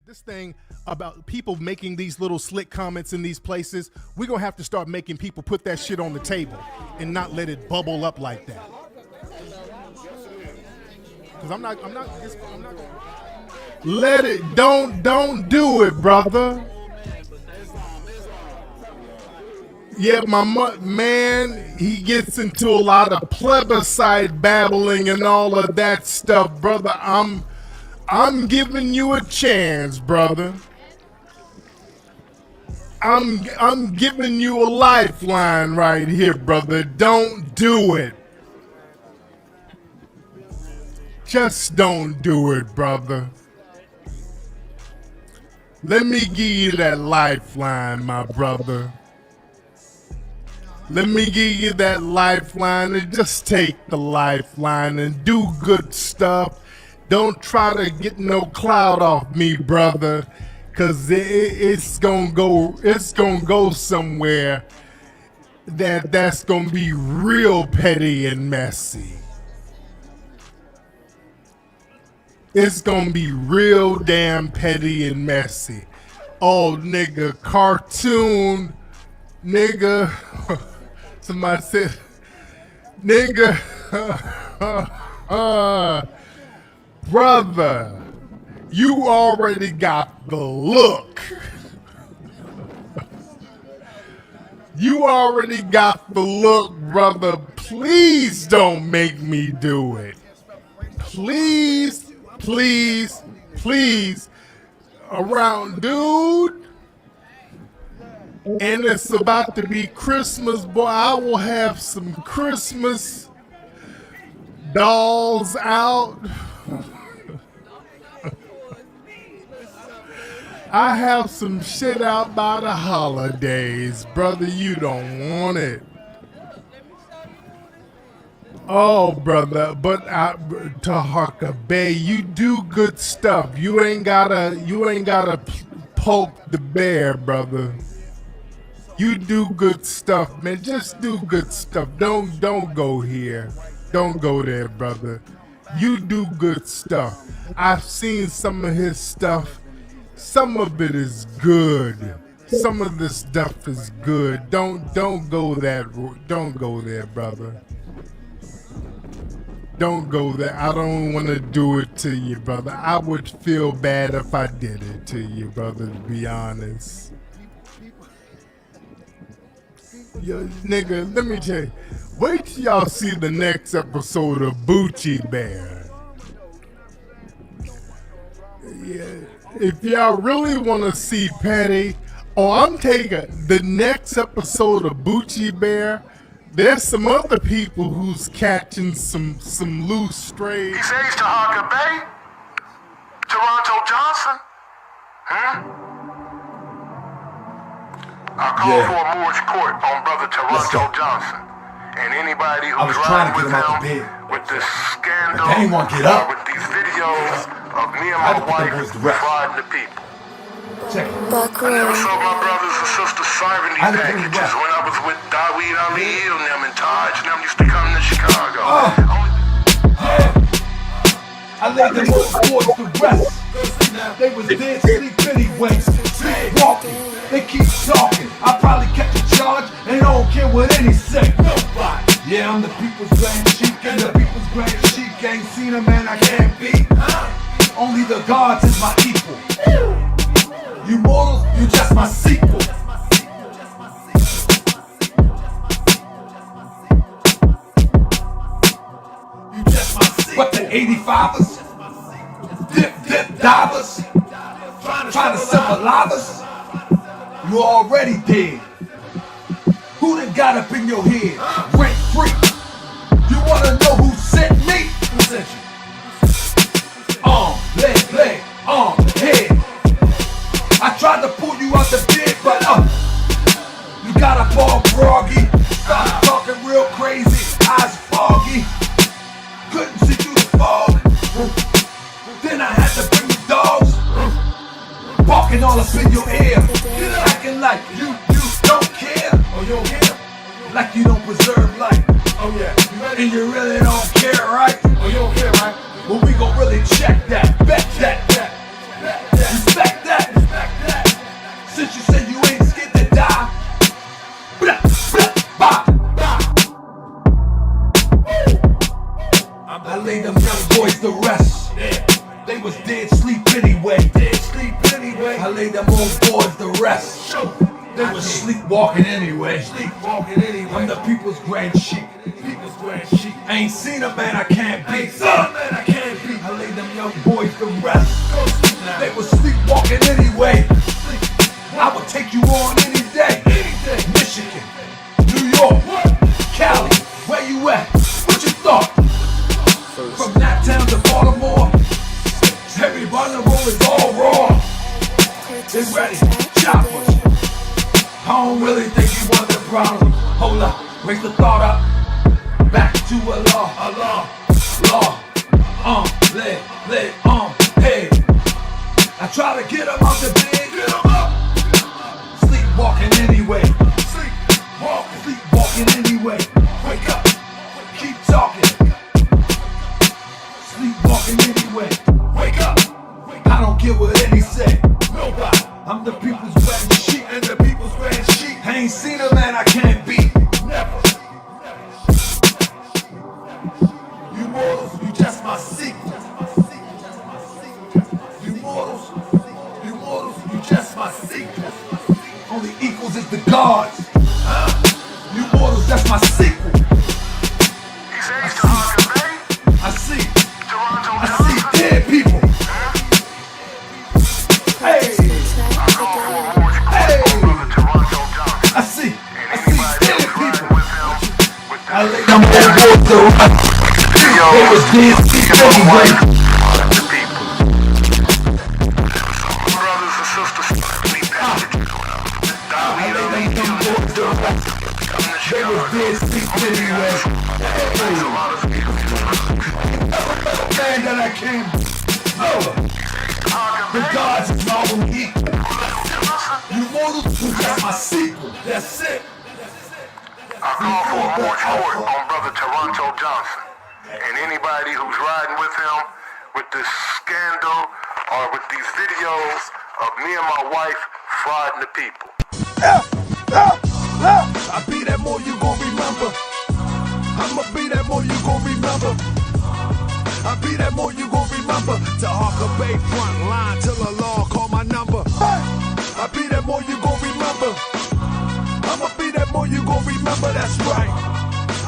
This thing about people making these little slick comments in these places, we're gonna have to start making people put that shit on the table and not let it bubble up like that. Cause I'm not gonna let it, don't do it, brother. Yeah, man, he gets into a lot of plebiscite babbling and all of that stuff, brother. I'm giving you a chance, brother. I'm giving you a lifeline right here, brother. Don't do it. Just don't do it, brother. Let me give you that lifeline, my brother. Let me give you that lifeline and just take the lifeline and do good stuff. Don't try to get no clout off me, brother, cause it's gonna go somewhere that's gonna be real petty and messy. It's gonna be real damn petty and messy. Oh, nigga, cartoon, nigga. Somebody said, nigga, brother, you already got the look. You already got the look, brother. Please don't make me do it. Please, please, please. Around, dude. And it's about to be Christmas, boy. I will have some Christmas dolls out. I have some shit out by the holidays, brother. You don't want it. Oh, brother, but Tahaka Bay, you do good stuff. You ain't gotta poke the bear, brother. You do good stuff, man. Just do good stuff. Don't go here. Don't go there, brother. You do good stuff. I've seen some of his stuff. Some of it is good. Some of this stuff is good. Don't go there. Don't go there, brother. Don't go there. I don't want to do it to you, brother. I would feel bad if I did it to you, brother, to be honest. Yo, nigga, let me tell you. Wait till y'all see the next episode of Bucci Bear. Yeah. If y'all really want to see petty, I'm taking the next episode of Bucci Bear. There's some other people who's catching some loose strays. He says Tahaka Bay? Toronto Johnson? I call for a Moore's court on brother Toronto Johnson. And anybody who's riding with him with this scandal, with these videos of me and my wife defrauding the people. Check it. I never saw my brothers and sisters serving these packages when I was with Daweed Ali and them and Taj and them used to come to Chicago. I laid them all towards the rest. They was dead sleep anyway. Sleepwalking. They keep talking. I probably catch a charge and I don't care what any say. Yeah, I'm the people's grand chief and the people's grand chief. Ain't seen a man I can't beat. Only the gods is my equal. You mortals, you just my sequel. You just my sequel. What the 85ers? Dip divers? Trying to symbolize us? You already dead. Who done got up in your head? Rent free. You wanna know who sent me? Who sent you? Leg, head. I tried to pull you out the bed, but you got a ball groggy. Started talking real crazy, eyes foggy. Couldn't see through the fog. Then I had to bring the dogs, barking all up in your ear, acting like you don't care. Oh, you don't care? Like you don't preserve life. Oh yeah. And you really don't care, right? Oh, you don't care, right? Well, we gon' really check that, bet that, respect sleep anyway. I laid them old boys to rest. They were sleepwalking anyway. I'm the people's grand sheik. I ain't seen a man I can't beat. I laid them young boys to rest. They were sleepwalking anyway. I would take you on any day. Michigan, New York, Cali, where you at? What you thought? From Naptown to Baltimore, everybody on the road is all raw. They ready, choppers. I don't really think you want the problem. Hold up, raise the thought up. Back to a law. Hey. I try to get him out the bed. Sleepwalking anyway. Sleepwalking anyway. Wake up, keep talking. Sleepwalking anyway. Wake up. I don't care what any say. Nobody. I'm the people's grand sheep and the people's grand sheep. I ain't seen a man I can't beat. Never. You mortals, you just my secret. You mortals, you just my secret. Only equals is the gods. You mortals, that's my sequel. I see dead people. Hey. I see dead people. I lay them old boys to rest. They was dead anyway. Brothers and sisters, we back. I lay them boys to rest. They was dead anyway. Man that I can't. The gods is all we equal. You mortals who got my sequel. That's it. I call for a march forward on Brother Toronto Johnson and anybody who's riding with him with this scandal or with these videos of me and my wife frauding the people. I be that more you gon' remember. I'ma be that more you gon' remember. I be that more you gon' remember. To Hawker Bay front line till the law call my number. I be that more you gon' remember. I'ma be that more you gon' remember, that's right.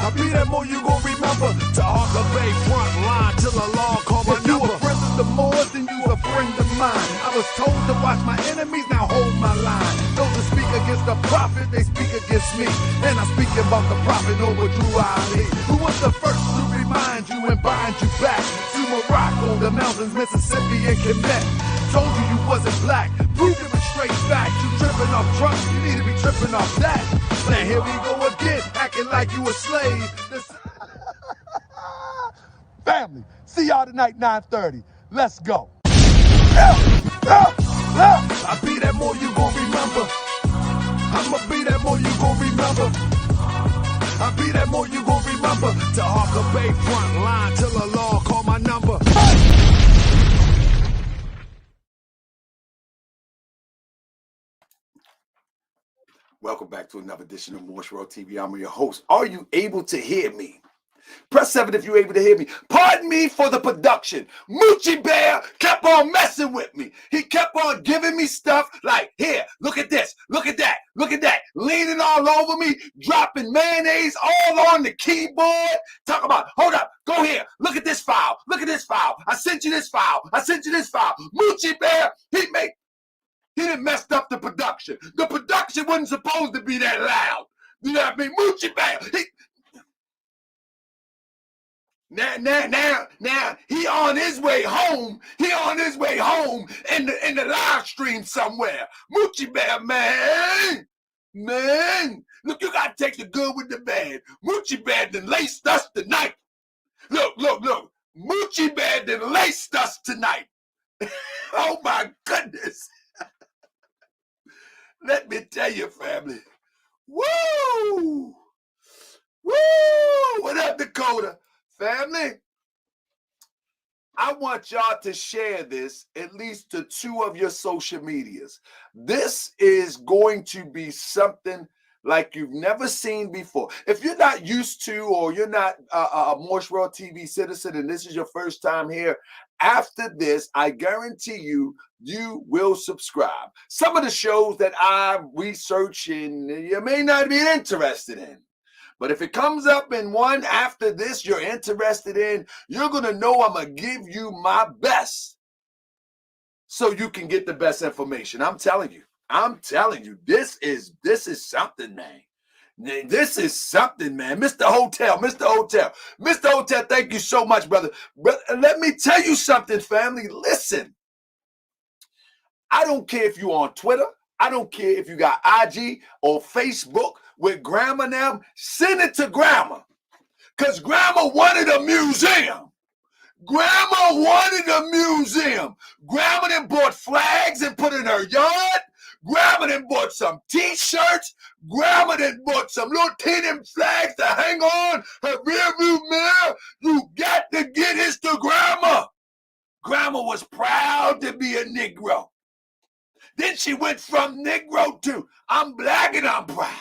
I be that more you gon' remember. To Hawker Bay front line till the law call my number. You a friend of the Moors, then you a friend of mine. I was told to watch my enemies, now hold my line. Those that speak against the prophet, they speak against me. And I'm speaking about the prophet over Drew Ali, who was the first to remind you and bind you back to Morocco, the mountains, Mississippi, and Quebec. Told you you wasn't black, proved it with straight facts. You tripping off trucks, you need to be tripping off that. Now here we go again, acting like you a slave. Family, see y'all tonight, 9:30. Let's go. I be that more you gon' remember. I'ma be that more you gon' remember. I be that more you gon' remember. To Hawker Bay front line till the law call my number. Welcome back to another edition of Morse World TV. I'm your host. Are you able to hear me? Press 7 if you're able to hear me. Pardon me for the production. Moochie Bear kept on messing with me. He kept on giving me stuff like, here, look at this, look at that, leaning all over me, dropping mayonnaise all on the keyboard. Talk about, hold up, go here, look at this file, I sent you this file, Moochie Bear, he done messed up the production. The production wasn't supposed to be that loud. You know what I mean? Moochie Bear, Now he on his way home. He on his way home in the live stream somewhere. Moochie Bear, man. Look, you gotta take the good with the bad. Moochie Bear done laced us tonight. Look. Moochie Bear done laced us tonight. Oh my goodness. Let me tell you, family. Woo! What up, Dakota? Family, I want y'all to share this at least to 2 of your social medias. This is going to be something like you've never seen before. If you're not used to, or you're not a Morse World TV citizen and this is your first time here, After this, I guarantee you, you will subscribe. Some of the shows that I'm researching, you may not be interested in. But if it comes up in one after this you're interested in, you're going to know I'm going to give you my best so you can get the best information. I'm telling you, this is something, man. This is something, man. Mr. Hotel, thank you so much, brother. Let me tell you something, family. Listen, I don't care if you're on Twitter. I don't care if you got IG or Facebook with Grandma now. Send it to Grandma, because Grandma wanted a museum. Grandma wanted a museum. Grandma then bought flags and put in her yard. Grandma then bought some t-shirts. Grandma then bought some little teeny flags to hang on her rearview mirror. You got to get this to Grandma. Grandma was proud to be a Negro. Then she went from Negro to I'm black and I'm proud.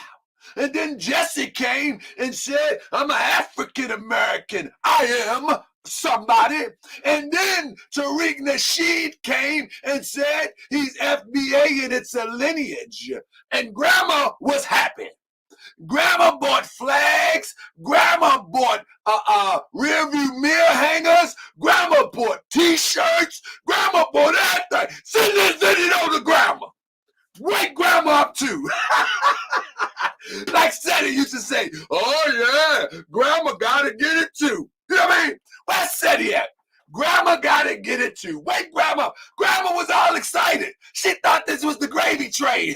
And then Jesse came and said, I'm an African American. I am somebody. And then Tariq Nasheed came and said he's FBA and it's a lineage. And Grandma was happy. Grandma bought flags. Grandma bought rearview mirror hangers. Grandma bought t-shirts. Grandma bought everything. Send it on to Grandma. Wake Grandma up too. Like Seti used to say, oh yeah, Grandma gotta get it too. You know what I mean? Where's Seti at? Grandma gotta get it too. Wake Grandma. Grandma was all excited. She thought this was the gravy train.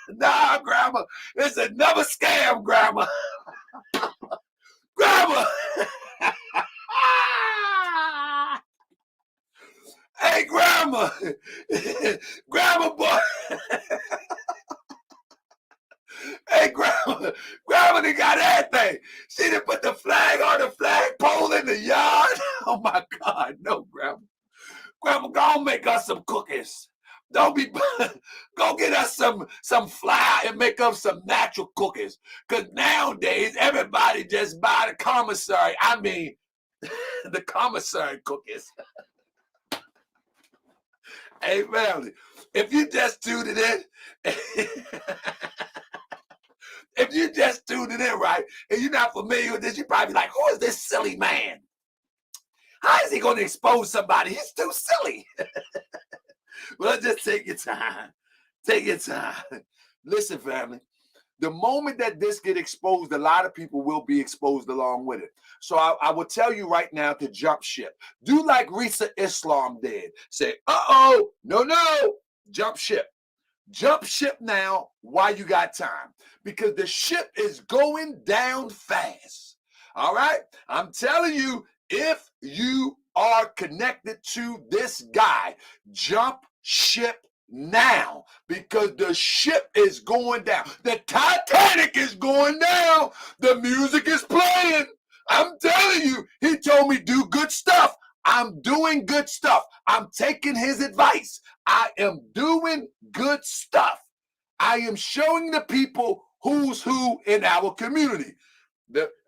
Nah, Grandma, it's another scam, Grandma. Grandma. Hey, Grandma. Grandma boy. Hey, Grandma done got everything. She done put the flag on the flagpole in the yard. Oh, my God. No, Grandma. Grandma, go make us some cookies. Don't be, go get us some flour and make up some natural cookies. Because nowadays, everybody just buy the commissary. I mean, the commissary cookies. Hey, family, if you just tuned it in, if you just tuned it in, right, and you're not familiar with this, you're probably like, who is this silly man? How is he going to expose somebody? He's too silly. Well, just take your time. Take your time. Listen, family, the moment that this get exposed, a lot of people will be exposed along with it. So I will tell you right now to jump ship. Do like Risa Islam did. Say, uh-oh, no, jump ship. Jump ship now while you got time, because the ship is going down fast. All right? I'm telling you, if you are connected to this guy, jump ship now, because the ship is going down. The Titanic is going down. The music is playing. I'm telling you, he told me do good stuff. I'm doing good stuff. I'm taking his advice. I am doing good stuff. I am showing the people who's who in our community.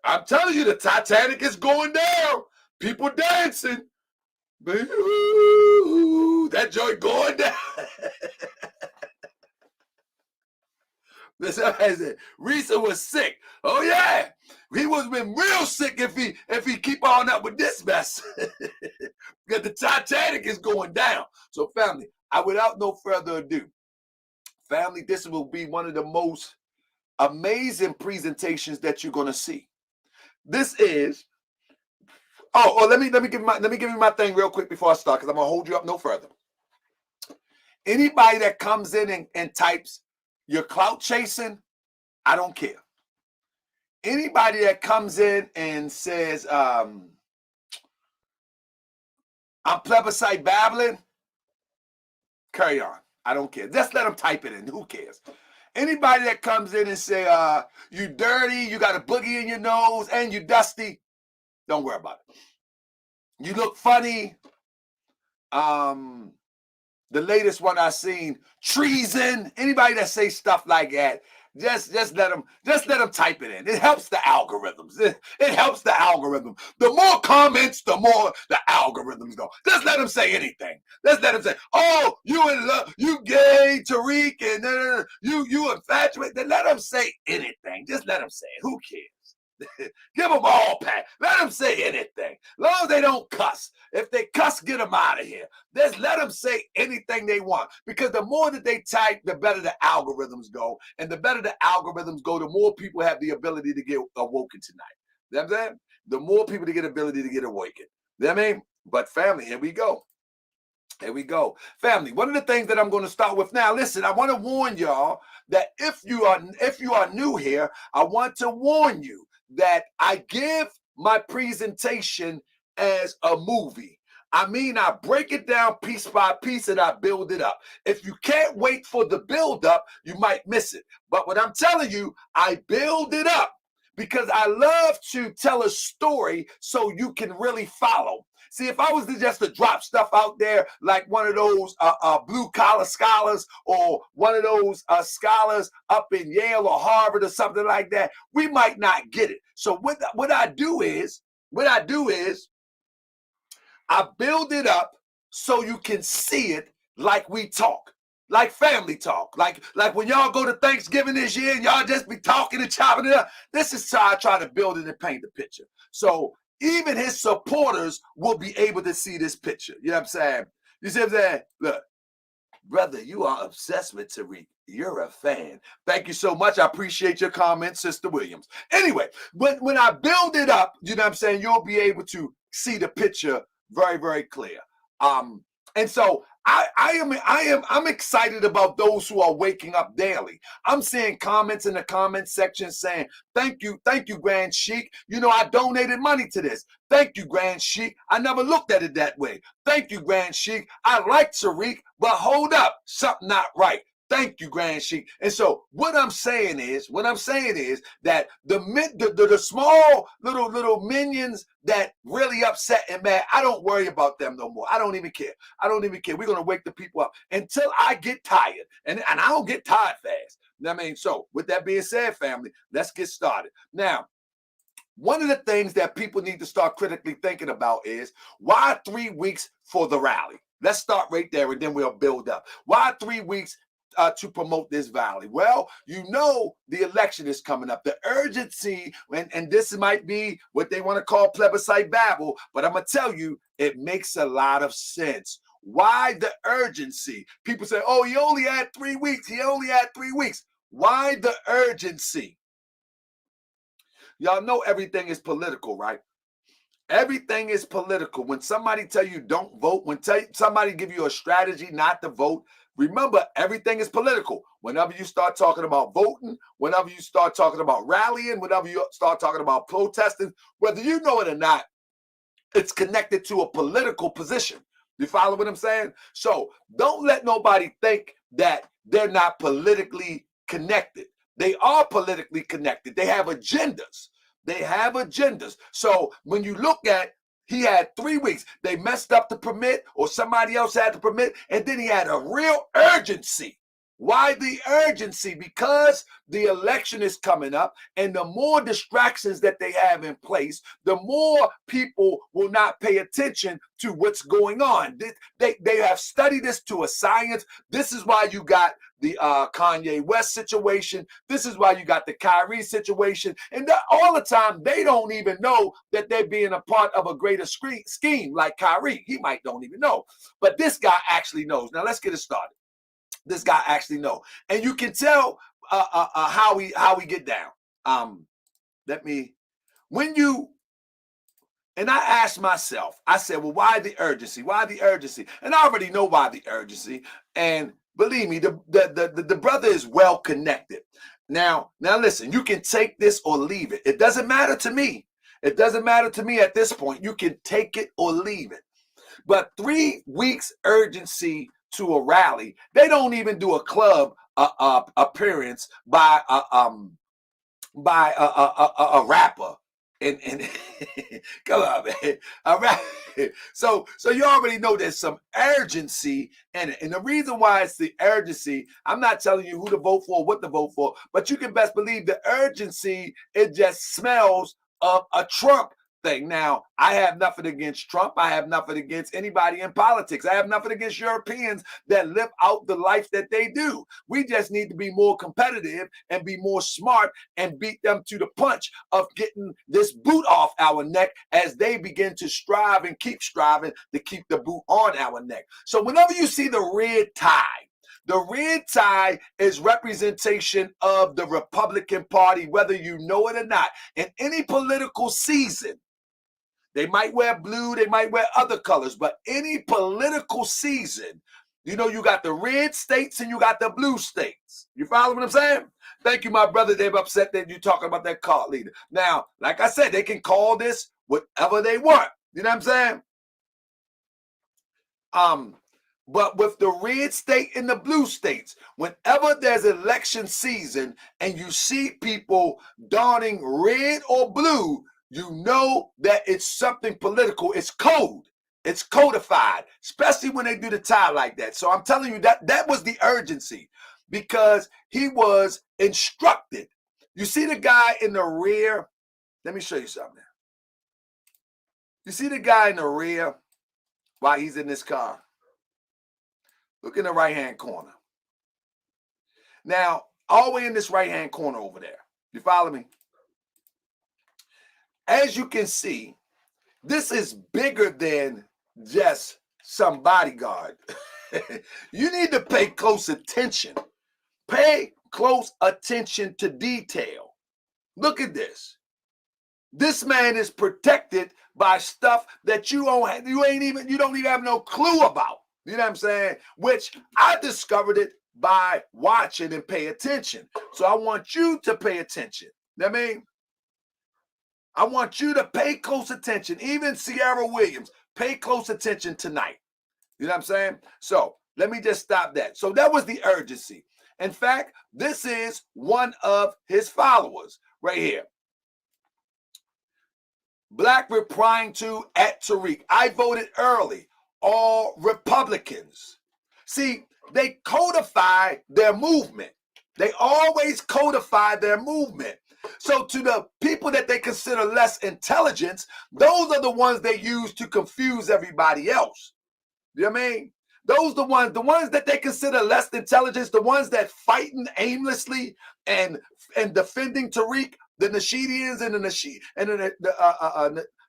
I'm telling you, the Titanic is going down. People dancing. That joint going down. Risa was sick. Oh yeah, he was been real sick if he keep on up with this mess. Because the Titanic is going down. So family, without no further ado, family, this will be one of the most amazing presentations that you're gonna see. This is. Let me give you my thing real quick before I start, because I'm gonna hold you up no further. Anybody that comes in and types you're clout chasing, I don't care. Anybody that comes in and says I'm plebiscite babbling, carry on. I don't care. Just let them type it in. Who cares? Anybody that comes in and say you dirty, you got a boogie in your nose, and you dusty, don't worry about it. You look funny. The latest one I seen, treason. Anybody that say stuff like that, Just let them type it in. It helps the algorithms. It helps the algorithm. The more comments, the more the algorithms go. Just let them say anything. Just let them say, "Oh, you in love, you gay, Tariq, and you infatuated." Then let them say anything. Just let them say it. Who cares? Give them all pat. Let them say anything. As long as they don't cuss. If they cuss, get them out of here. Just let them say anything they want. Because the more that they type, the better the algorithms go. And the better the algorithms go, the more people have the ability to get awoken tonight. You know what I'm saying? The more people to get ability to get awakened. You know what I mean? But family, here we go. Here we go. Family, one of the things that I'm going to start with now, listen, I want to warn y'all that if you are new here, I want to warn you that I give my presentation as a movie. I mean, I break it down piece by piece and I build it up. If you can't wait for the build up, you might miss it. But what I'm telling you, I build it up because I love to tell a story so you can really follow. See, if I was to drop stuff out there like one of those blue collar scholars or one of those scholars up in Yale or Harvard or something like that, we might not get it. So what I do is I build it up so you can see it like we talk. Like family talk, like when y'all go to Thanksgiving this year and y'all just be talking and chopping it up. This is how I try to build it and paint the picture. So even his supporters will be able to see this picture. You know what I'm saying? You see what I'm saying? Look, brother, you are obsessed with Tariq. You're a fan. Thank you so much. I appreciate your comment, Sister Williams. Anyway, when I build it up, you know what I'm saying, you'll be able to see the picture very, very clear. And so I'm excited about those who are waking up daily. I'm seeing comments in the comment section saying, thank you, Grand Sheik. You know, I donated money to this. Thank you, Grand Sheik. I never looked at it that way. Thank you, Grand Sheik. I like Tariq, but hold up, something not right. Thank you, Grand Sheik. And so what I'm saying is that the small little minions that really upset and mad, I don't worry about them no more. I don't even care. We're going to wake the people up until I get tired. And I don't get tired fast. You know what I mean? So with that being said, family, let's get started. Now, one of the things that people need to start critically thinking about is why 3 weeks for the rally? Let's start right there and then we'll build up. Why 3 weeks to promote this rally? Well, you know the election is coming up. The urgency, and this might be what they want to call plebiscite babble, but I'm going to tell you, it makes a lot of sense. Why the urgency? People say, oh, he only had 3 weeks. Why the urgency? Y'all know everything is political, right? Everything is political. When somebody tell you don't vote, somebody give you a strategy not to vote, remember, everything is political. Whenever you start talking about voting, whenever you start talking about rallying, whenever you start talking about protesting, whether you know it or not, it's connected to a political position. You follow what I'm saying? So don't let nobody think that they're not politically connected. They are politically connected. They have agendas. So when you look at, he had 3 weeks. They messed up the permit or somebody else had the permit, and then he had a real urgency. Why the urgency? Because the election is coming up, and the more distractions that they have in place, the more people will not pay attention to what's going on. They have studied this to a science. This is why you got the Kanye West situation. This is why you got the Kyrie situation. And all the time, they don't even know that they're being a part of a greater scheme like Kyrie. He might don't even know. But this guy actually knows. Now, let's get it started. This guy actually know, and you can tell how we get down. And I asked myself, I said, well, why the urgency? Why the urgency? And I already know why the urgency. And believe me, the brother is well connected. Now listen, you can take this or leave it. It doesn't matter to me. It doesn't matter to me at this point. You can take it or leave it. But 3 weeks urgency to a rally. They don't even do a club appearance by a rapper And come on, man. All right. So you already know there's some urgency in it. And the reason why it's the urgency, I'm not telling you who to vote for, what to vote for, but you can best believe the urgency, it just smells of a Trump thing. Now, I have nothing against Trump. I have nothing against anybody in politics. I have nothing against Europeans that live out the life that they do. We just need to be more competitive and be more smart and beat them to the punch of getting this boot off our neck as they begin to strive and keep striving to keep the boot on our neck. So whenever you see the red tie is representation of the Republican Party, whether you know it or not. In any political season, they might wear blue, they might wear other colors, but any political season, you know, you got the red states and you got the blue states. You follow what I'm saying? Thank you, my brother. They're upset that you're talking about that cult leader. Now, like I said, they can call this whatever they want. You know what I'm saying? But with the red state and the blue states, whenever there's election season and you see people donning red or blue, you know that it's something political. It's code. It's codified, especially when they do the tie like that. So I'm telling you that was the urgency because he was instructed. You see the guy in the rear? Let me show you something. You see the guy in the rear while he's in this car? Look in the right-hand corner. Now, all the way in this right-hand corner over there. You follow me? As you can see, this is bigger than just some bodyguard. You need to pay close attention. Pay close attention to detail. Look at this. This man is protected by stuff that you don't even have no clue about. You know what I'm saying? Which I discovered it by watching and pay attention. So I want you to pay attention. You know what I mean? I want you to pay close attention. Even Sierra Williams, pay close attention tonight. You know what I'm saying? So let me just stop that. So that was the urgency. In fact, this is one of his followers right here. Black replying to at Tariq. I voted early. All Republicans. See, they codify their movement. They always codify their movement. So to the people that they consider less intelligent, those are the ones they use to confuse everybody else. You know what I mean? Those the ones that they consider less intelligent, the ones that fighting aimlessly and defending Tariq, the Nasheedians and the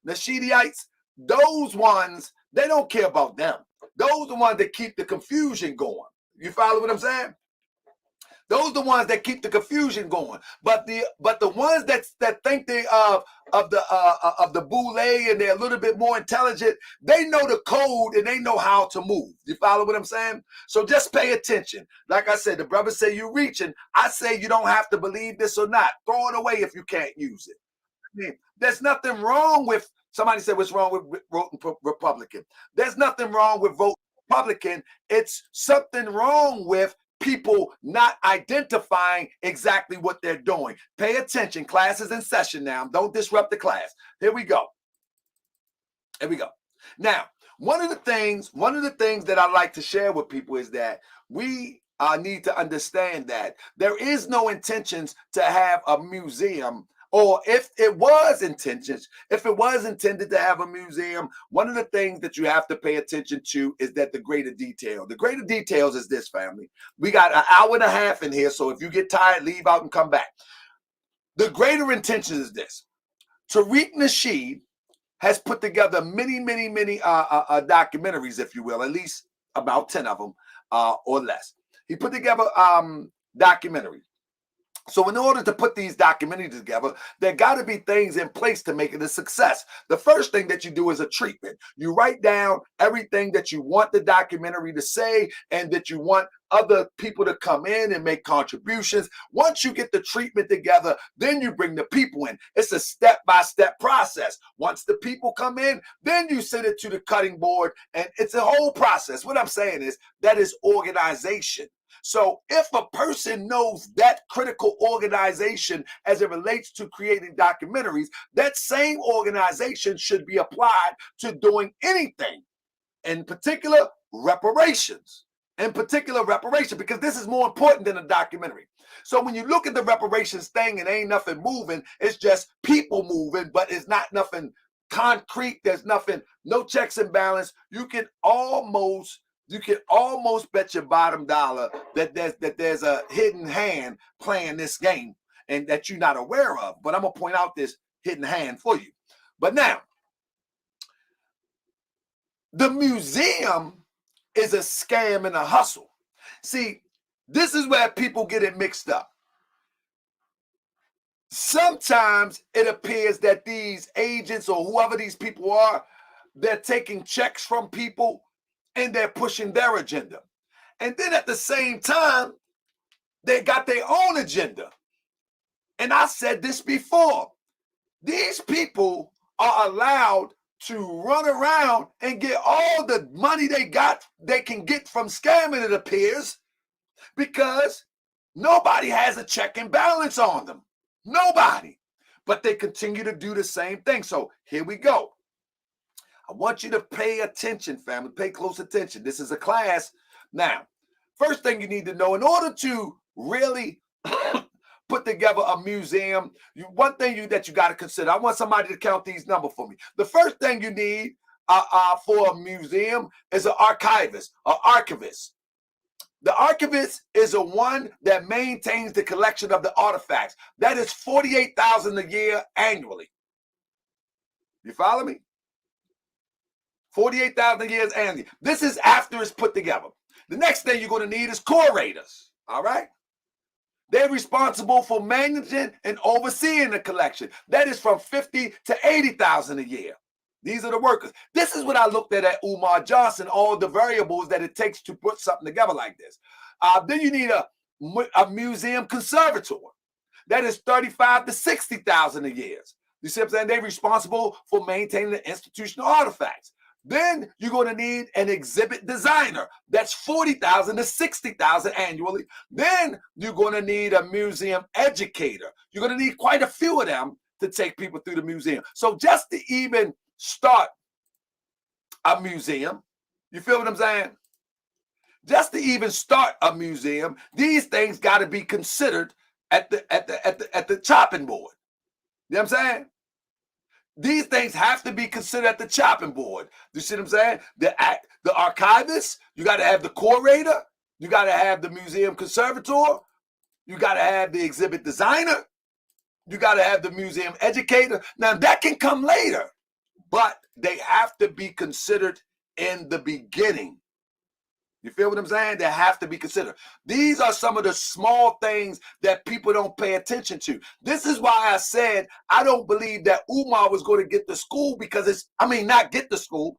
Nasheedites, those ones, they don't care about them. Those are the ones that keep the confusion going. You follow what I'm saying? Those are the ones that keep the confusion going. But the ones that think they of the boule and they're a little bit more intelligent, they know the code and they know how to move. You follow what I'm saying? So just pay attention. Like I said, the brothers say you're reaching. I say you don't have to believe this or not. Throw it away if you can't use it. I mean, there's nothing wrong with, somebody said what's wrong with voting Republican. There's nothing wrong with voting Republican. It's something wrong with people not identifying exactly what they're doing. Pay attention. Class is in session now. Don't disrupt the class. Here we go. Here we go. Now, one of the things that I like to share with people is that we need to understand that there is no intentions to have a museum, or if it was intended to have a museum, one of the things that you have to pay attention to is that the greater details is this, family. We got an hour and a half in here, so if you get tired, leave out and come back. The greater intention is this. Tariq Nasheed has put together many documentaries, if you will, at least about 10 of them or less. He put together documentaries. So in order to put these documentaries together, there got to be things in place to make it a success. The first thing that you do is a treatment. You write down everything that you want the documentary to say and that you want other people to come in and make contributions. Once you get the treatment together, then you bring the people in. It's a step-by-step process. Once the people come in, then you send it to the cutting board, and it's a whole process. What I'm saying is that is organization. So if a person knows that critical organization as it relates to creating documentaries, that same organization should be applied to doing anything, in particular reparations. In particular reparation, because this is more important than a documentary. So when you look at the reparations thing and ain't nothing moving, it's just people moving, but it's not nothing concrete. There's nothing, no checks and balance. You can almost bet your bottom dollar that there's a hidden hand playing this game and that you're not aware of. But I'm gonna point out this hidden hand for you. But now, the museum is a scam and a hustle. See, this is where people get it mixed up. Sometimes it appears that these agents or whoever these people are, they're taking checks from people and they're pushing their agenda. And then at the same time, they got their own agenda. And I said this before. These people are allowed to run around and get all the money they can get from scamming, it appears, because nobody has a check and balance on them. Nobody. But they continue to do the same thing. So here we go. I want you to pay attention, family. Pay close attention. This is a class. Now, first thing you need to know, in order to really put together a museum, one thing that you got to consider, I want somebody to count these numbers for me. The first thing you need for a museum is an archivist, an archivist. The archivist is a one that maintains the collection of the artifacts. That is $48,000 a year annually. You follow me? $48,000 a year annually. This is after it's put together. The next thing you're going to need is curators. All right? They're responsible for managing and overseeing the collection. That is from $50,000 to $80,000 a year. These are the workers. This is what I looked at Umar Johnson, all the variables that it takes to put something together like this. Then you need a museum conservator. That is $35,000 to $60,000 a year. You see what I'm saying? They're responsible for maintaining the institutional artifacts. Then you're going to need an exhibit designer. That's $40,000 to $60,000 annually. Then you're going to need a museum educator. You're going to need quite a few of them to take people through the museum. So just to even start a museum, you feel what I'm saying? Just to even start a museum, these things got to be considered at the chopping board. You know what I'm saying? These things have to be considered at the chopping board. You see what I'm saying? The archivist, you got to have the curator, you got to have the museum conservator, you got to have the exhibit designer, you got to have the museum educator. Now that can come later, but they have to be considered in the beginning. You feel what I'm saying? They have to be considered. These are some of the small things that people don't pay attention to. This is why I said I don't believe that Umar was going to get the school because not get the school.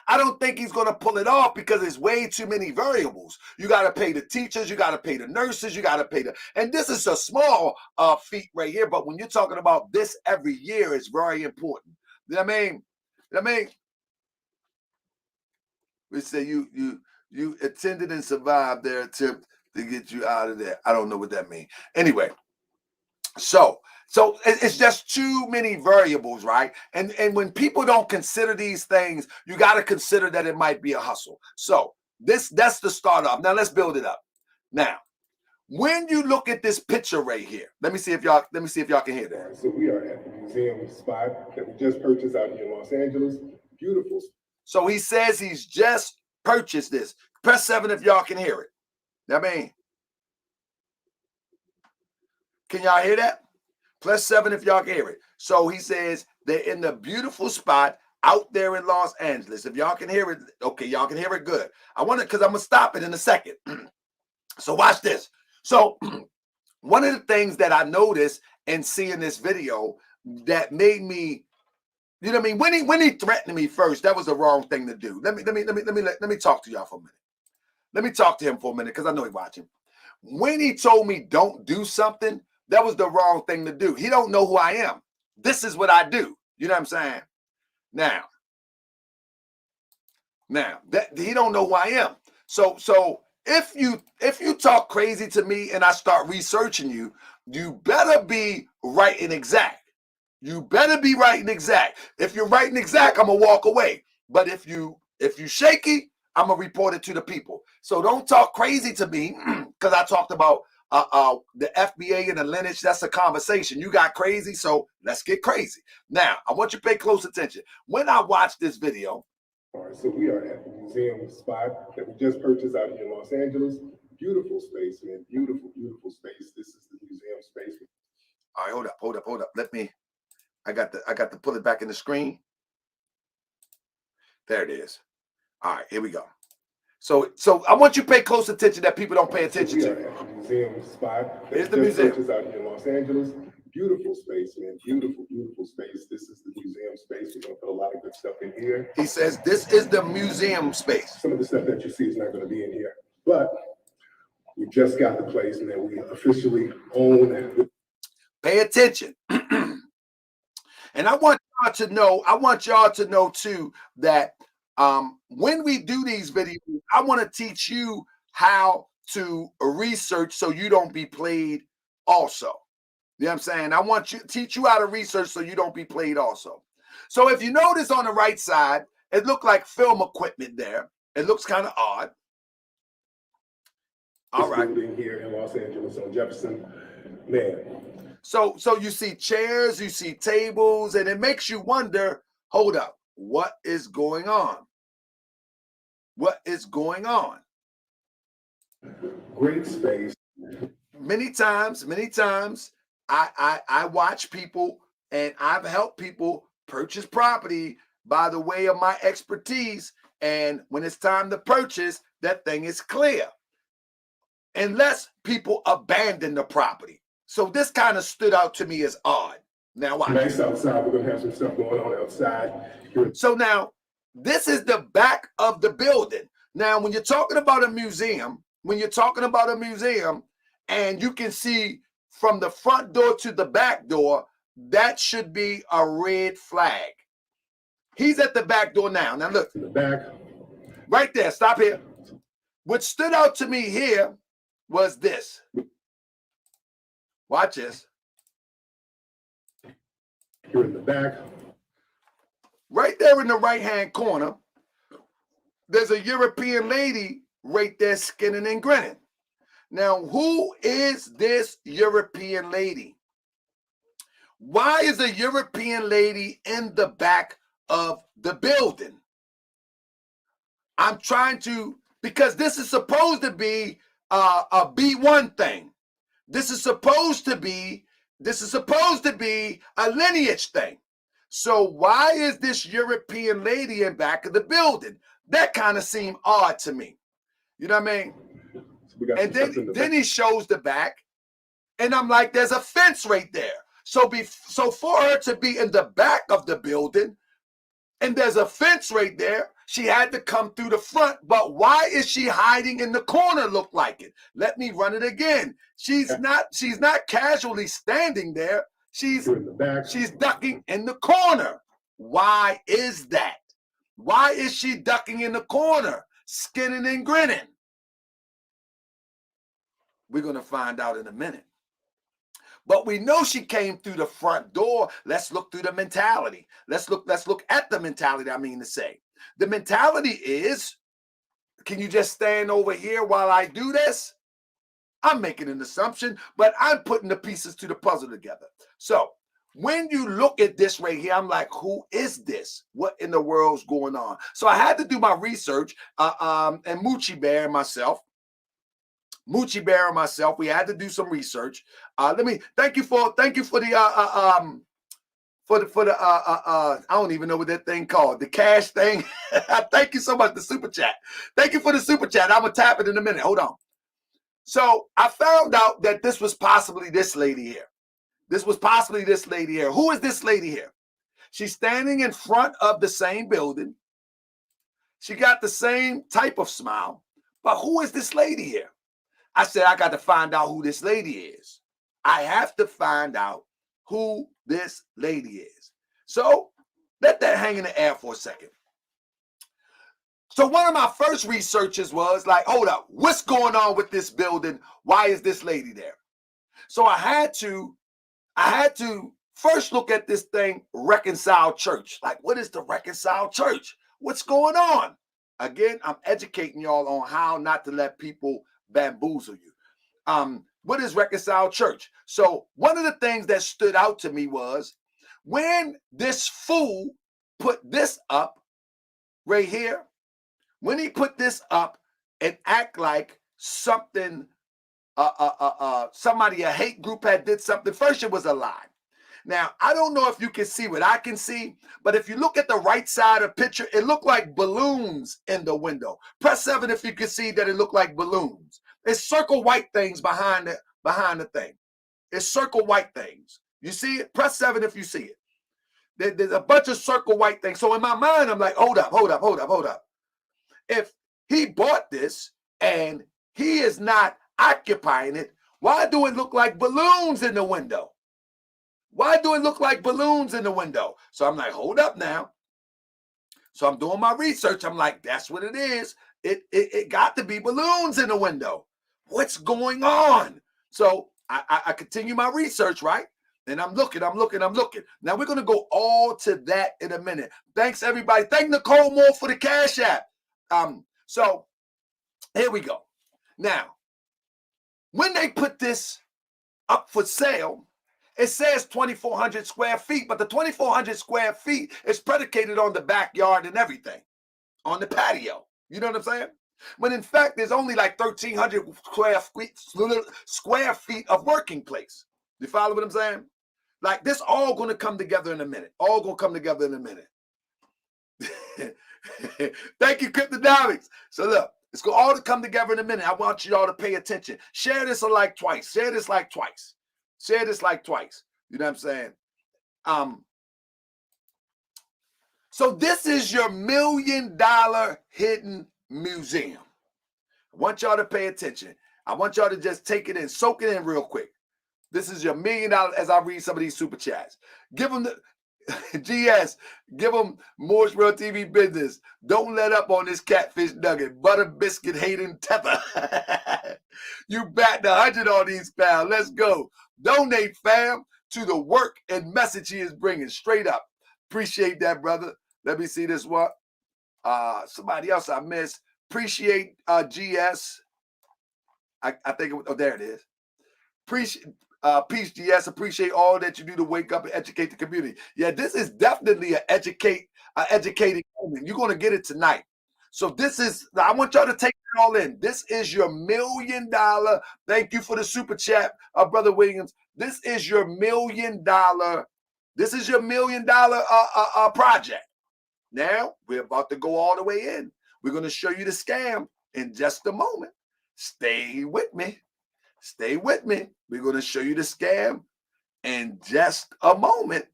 I don't think he's going to pull it off because there's way too many variables. You got to pay the teachers, you got to pay the nurses, you got to pay and this is a small feat right here, but when you're talking about this every year, it's very important. You know what I mean? We say you attended and survived their attempt to get you out of there. I don't know what that means. Anyway, so it's just too many variables, right? And when people don't consider these things, you got to consider that it might be a hustle. So that's the start off. Now let's build it up. Now, when you look at this picture right here, let me see if y'all can hear that. So we are at the museum spot that we just purchased out here in Los Angeles. Beautiful. So he says he's just purchased this. Press 7 if y'all can hear it. I mean, can y'all hear that? Press 7 if y'all can hear it. So he says they're in the beautiful spot out there in Los Angeles. If y'all can hear it, okay, y'all can hear it good. Because I'm going to stop it in a second. So watch this. So one of the things that I noticed in seeing this video that made me, you know what I mean? When he threatened me first, that was the wrong thing to do. Let me talk to y'all for a minute. Let me talk to him for a minute because I know he's watching. When he told me don't do something, that was the wrong thing to do. He don't know who I am. This is what I do. You know what I'm saying? Now that he don't know who I am. So if talk crazy to me and I start researching you, you better be right and exact. You better be right and exact. If you're right and exact, I'm gonna walk away. But if you shaky, I'm gonna report it to the people. So don't talk crazy to me because I talked about the FBA and the lineage. That's a conversation. You got crazy, so let's get crazy. Now, I want you to pay close attention. When I watch this video. All right, so we are at the museum spot that we just purchased out here in Los Angeles. Beautiful space, man. Beautiful, beautiful space. This is the museum space. All right, hold up. I got to pull it back in the screen. There it is. All right, here we go. So I want you to pay close attention that people don't pay attention so we to. Are at the museum spot. Here's the museum. Purchased out here in Los Angeles. Beautiful space, man. Beautiful, beautiful space. This is the museum space. We're gonna put a lot of good stuff in here. He says this is the museum space. Some of the stuff that you see is not going to be in here, but we just got the place and then we officially own it. Pay attention. And I want y'all to know too that when we do these videos, I want to teach you how to research so you don't be played also. You know what I'm saying? I want to teach you how to research so you don't be played also. So if you notice on the right side, it looked like film equipment there. It looks kind of odd. All right. Building here in Los Angeles on Jefferson, man. So you see chairs, you see tables, and it makes you wonder, hold up, what is going on? What is going on? Great space. Many times, I watch people and I've helped people purchase property by the way of my expertise. And when it's time to purchase, that thing is clear. Unless people abandon the property. So this kind of stood out to me as odd. Now watch. Nice outside. We're gonna have some stuff going on outside. So now this is the back of the building. Now, when you're talking about a museum, and you can see from the front door to the back door, that should be a red flag. He's at the back door now. Now look. In the back. Right there. Stop here. What stood out to me here was this. Watch this. Here in the back. Right there in the right-hand corner, there's a European lady right there skinning and grinning. Now, who is this European lady? Why is a European lady in the back of the building? I'm trying to, because this is supposed to be a B1 thing. This is supposed to be a lineage thing. So why is this European lady in back of the building? That kind of seemed odd to me. You know what I mean? And then he shows the back, and I'm like, there's a fence right there. So for her to be in the back of the building, and there's a fence right there, she had to come through the front. But why is she hiding in the corner? Look like it. Let me run it again. She's not casually standing there. She's ducking in the corner. Why is that? Why is she ducking in the corner, skinning and grinning? We're going to find out in a minute. But we know she came through the front door. Let's look through the mentality. Let's look at the mentality, I mean to say. The mentality is, can you just stand over here while I do this? I'm making an assumption, but I'm putting the pieces to the puzzle together. So when you look at this right here, I'm like, who is this? What in the world's going on? So I had to do my research, and Moochie Bear and myself, we had to do some research. Thank you for the I don't even know what that thing called, the cash thing. Thank you so much, the super chat. Thank you for the super chat. I'm gonna tap it in a minute. Hold on. So I found out that this was possibly this lady here. Who is this lady here? She's standing in front of the same building. She got the same type of smile, but who is this lady here? I said, I got to find out who this lady is. I have to find out who this lady is. So let that hang in the air for a second. So one of my first researches was like, hold up, what's going on with this building? Why is this lady there? So I had to first look at this thing, Reconciled Church. Like, what is the Reconciled Church? What's going on? Again, I'm educating y'all on how not to let people bamboozle you. What is Reconciled Church? So one of the things that stood out to me was when this fool put this up right here, when he put this up and act like something, somebody, a hate group had did something. First, it was a lie. Now, I don't know if you can see what I can see, but if you look at the right side of the picture, it looked like balloons in the window. Press 7 if you can see that it looked like balloons. It's circle white things behind the thing. It's circle white things. You see it? Press 7 if you see it. There's a bunch of circle white things. So in my mind, I'm like, hold up. If he bought this and he is not occupying it, why do it look like balloons in the window? Why do it look like balloons in the window? So I'm like, hold up now. So I'm doing my research. I'm like, that's what it is. It got to be balloons in the window. What's going on? So I continue my research, right? And I'm looking. Now we're going to go all to that in a minute. Thanks, everybody. Thank Nicole Moore for the Cash App. So here we go. Now, when they put this up for sale, it says 2,400 square feet, but the 2,400 square feet is predicated on the backyard and everything, on the patio. You know what I'm saying? When in fact, there's only like 1,300 square feet of working place. You follow what I'm saying? Like this all going to come together in a minute. Thank you, Cryptonomics. So look, it's going to all come together in a minute. I want you all to pay attention. Share this like twice. Share this like twice. You know what I'm saying? So this is your $1 million hidden museum. I want y'all to pay attention. I want y'all to just take it in, soak it in real quick. This is your $1 million as I read some of these super chats. Give them the GS, give them Morse Real TV business. Don't let up on this catfish nugget. Butter biscuit hating tether. You backed 100 on these, pal. Let's go. Donate, fam, to the work and message he is bringing. Straight up. Appreciate that, brother. Let me see this one. Somebody else I missed. Appreciate GS. I think, there it is. Peace, GS. Appreciate all that you do to wake up and educate the community. Yeah, this is definitely an educating moment. You're going to get it tonight. So I want y'all to take it all in. This is your $1 million. Thank you for the super chat, Brother Williams. This is your $1 million. This is your $1 million project. Now we're about to go all the way in. We're going to show you the scam in just a moment. Stay with me. We're going to show you the scam in just a moment.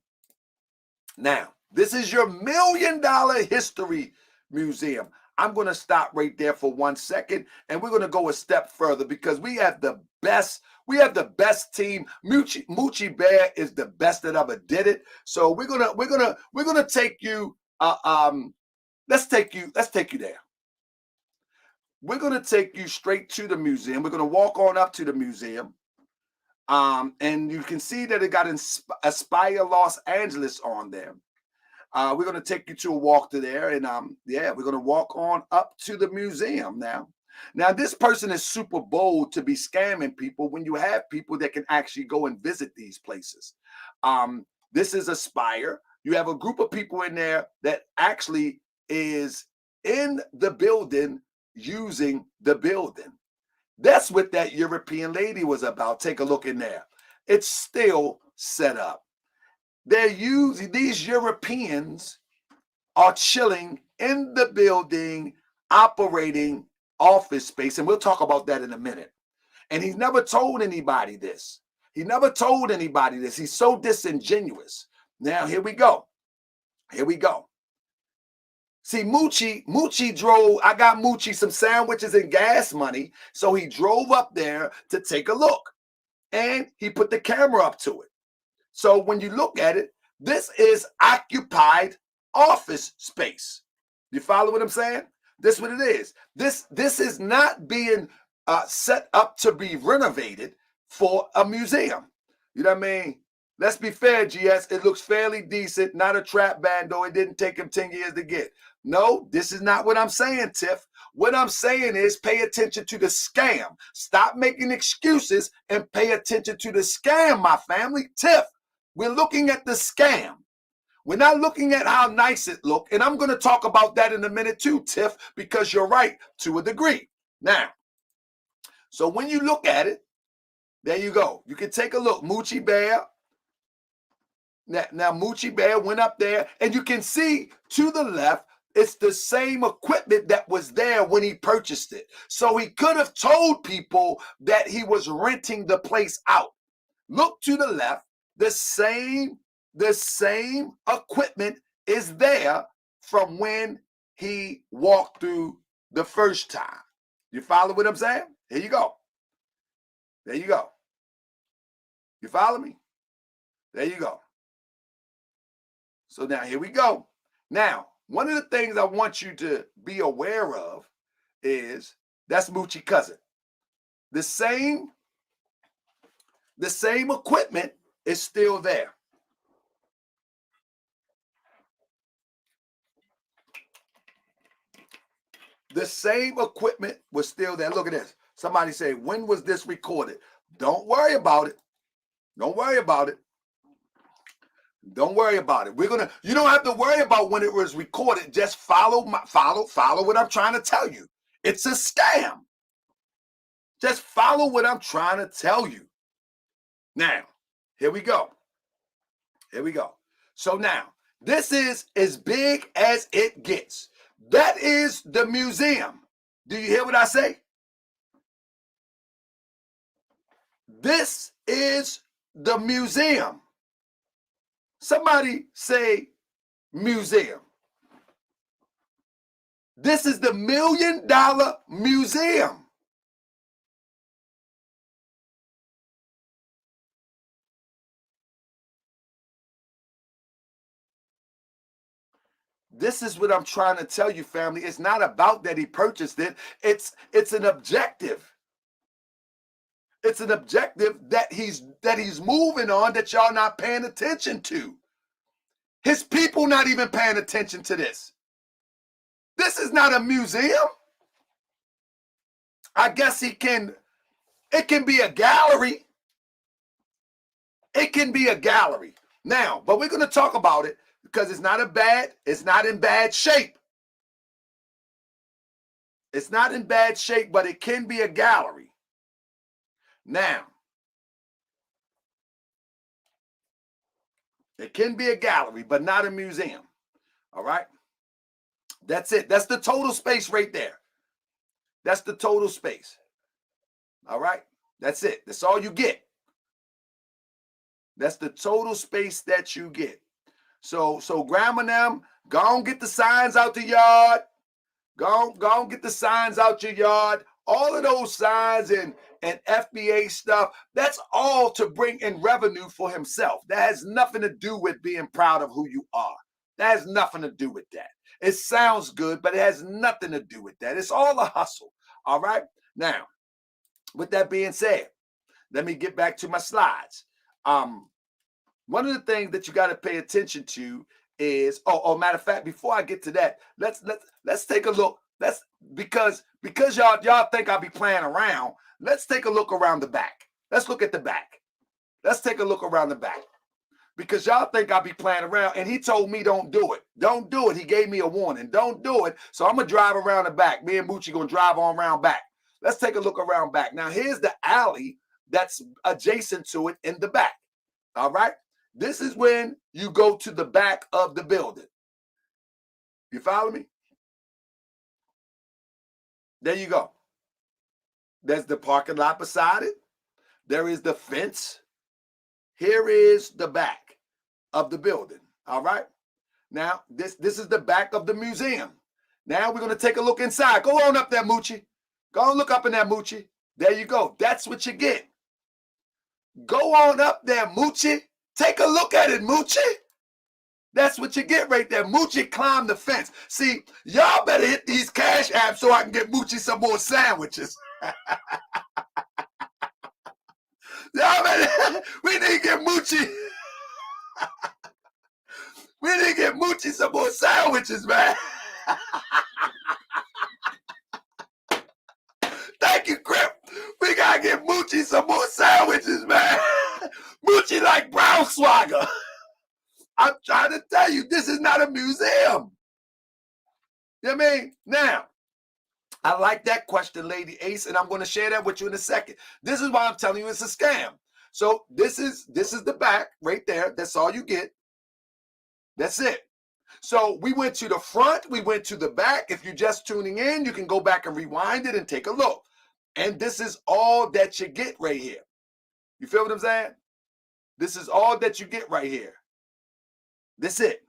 Now, this is your $1 million history museum. I'm going to stop right there for 1 second, and we're going to go a step further because we have the best. We have the best team. Moochie Bear is the best that ever did it. So we're gonna take you. Let's take you there. We're going to take you straight to the museum. We're going to walk on up to the museum. And you can see that it got Aspire Los Angeles on there. We're going to take you to a walk to there. And we're going to walk on up to the museum now. Now, this person is super bold to be scamming people when you have people that can actually go and visit these places. This is Aspire. You have a group of people in there that actually is in the building using the building. That's what that European lady was about. Take a look in there. It's still set up. These Europeans are chilling in the building, operating office space. And we'll talk about that in a minute. And he's never told anybody this. He's so disingenuous. Now, here we go. See, Moochie drove, I got Moochie some sandwiches and gas money, so he drove up there to take a look, and he put the camera up to it. So when you look at it, this is occupied office space. You follow what I'm saying? This is what it is. This is not being set up to be renovated for a museum. You know what I mean? Let's be fair, GS. It looks fairly decent. Not a trap band, though. It didn't take him 10 years to get. No, this is not what I'm saying, Tiff. What I'm saying is pay attention to the scam. Stop making excuses and pay attention to the scam, my family. Tiff, we're looking at the scam. We're not looking at how nice it looked. And I'm going to talk about that in a minute too, Tiff, because you're right to a degree. Now, so when you look at it, there you go. You can take a look. Moochie Bear. Now Moochie Bear went up there, and you can see to the left, it's the same equipment that was there when he purchased it. So he could have told people that he was renting the place out. Look to the left, the same equipment is there from when he walked through the first time. You follow what I'm saying? Here you go. There you go. You follow me? There you go. So now here we go. Now, one of the things I want you to be aware of is that's Moochie cousin. The same equipment is still there. The same equipment was still there. Look at this. Somebody say, when was this recorded? Don't worry about it. Don't worry about it. Don't worry about it. You don't have to worry about when it was recorded. Just follow what I'm trying to tell you. It's a scam. Just follow what I'm trying to tell you. Now, here we go. Here we go. So now, this is as big as it gets. That is the museum. Do you hear what I say? This is the museum. Somebody say museum. This is the $1 million museum. This is what I'm trying to tell you, family. It's not about that he purchased it. It's an objective. It's an objective that he's moving on that y'all not paying attention to. His people not even paying attention to this. This is not a museum. I guess it can be a gallery. It can be a gallery. Now, but we're going to talk about it because it's not in bad shape. It's not in bad shape, but it can be a gallery. Now, it can be a gallery, but not a museum. All right? That's it. That's the total space right there. That's the total space. All right? That's it. That's all you get. That's the total space that you get. So grandma and them, go on get the signs out the yard. Go on get the signs out your yard. All of those signs and FBA stuff, that's all to bring in revenue for himself. That has nothing to do with being proud of who you are. That has nothing to do with that. It sounds good, but it has nothing to do with that. It's all a hustle. All right? Now, with that being said, let me get back to my slides. One of the things that you got to pay attention to is, matter of fact, before I get to that, let's take a look. Because y'all think I'll be playing around. Let's take a look around the back. Let's look at the back. Let's take a look around the back. Because y'all think I'll be playing around, and he told me don't do it. Don't do it. He gave me a warning. Don't do it. So I'm going to drive around the back. Me and Moochie going to drive on around back. Let's take a look around back. Now, here's the alley that's adjacent to it in the back. All right? This is when you go to the back of the building. You follow me? There you go. There's the parking lot beside it. There is the fence. Here is the back of the building. All right. Now, this is the back of the museum. Now we're going to take a look inside. Go on up there, Moochie. Go on look up in there, Moochie. There you go. That's what you get. Go on up there, Moochie. Take a look at it, Moochie. That's what you get right there. Moochie climbed the fence. See, y'all better hit these cash apps so I can get Moochie some more sandwiches. Y'all better, we need to get Moochie. We need to get Moochie some more sandwiches, man. Thank you, Crip. We gotta get Moochie some more sandwiches, man. Moochie like brown swagger. I'm trying to tell you, this is not a museum. You know what I mean? Now, I like that question, Lady Ace, and I'm going to share that with you in a second. This is why I'm telling you it's a scam. So this is the back right there. That's all you get. That's it. So we went to the front, we went to the back. If you're just tuning in, you can go back and rewind it and take a look. And this is all that you get right here. You feel what I'm saying? This is all that you get right here. That's it.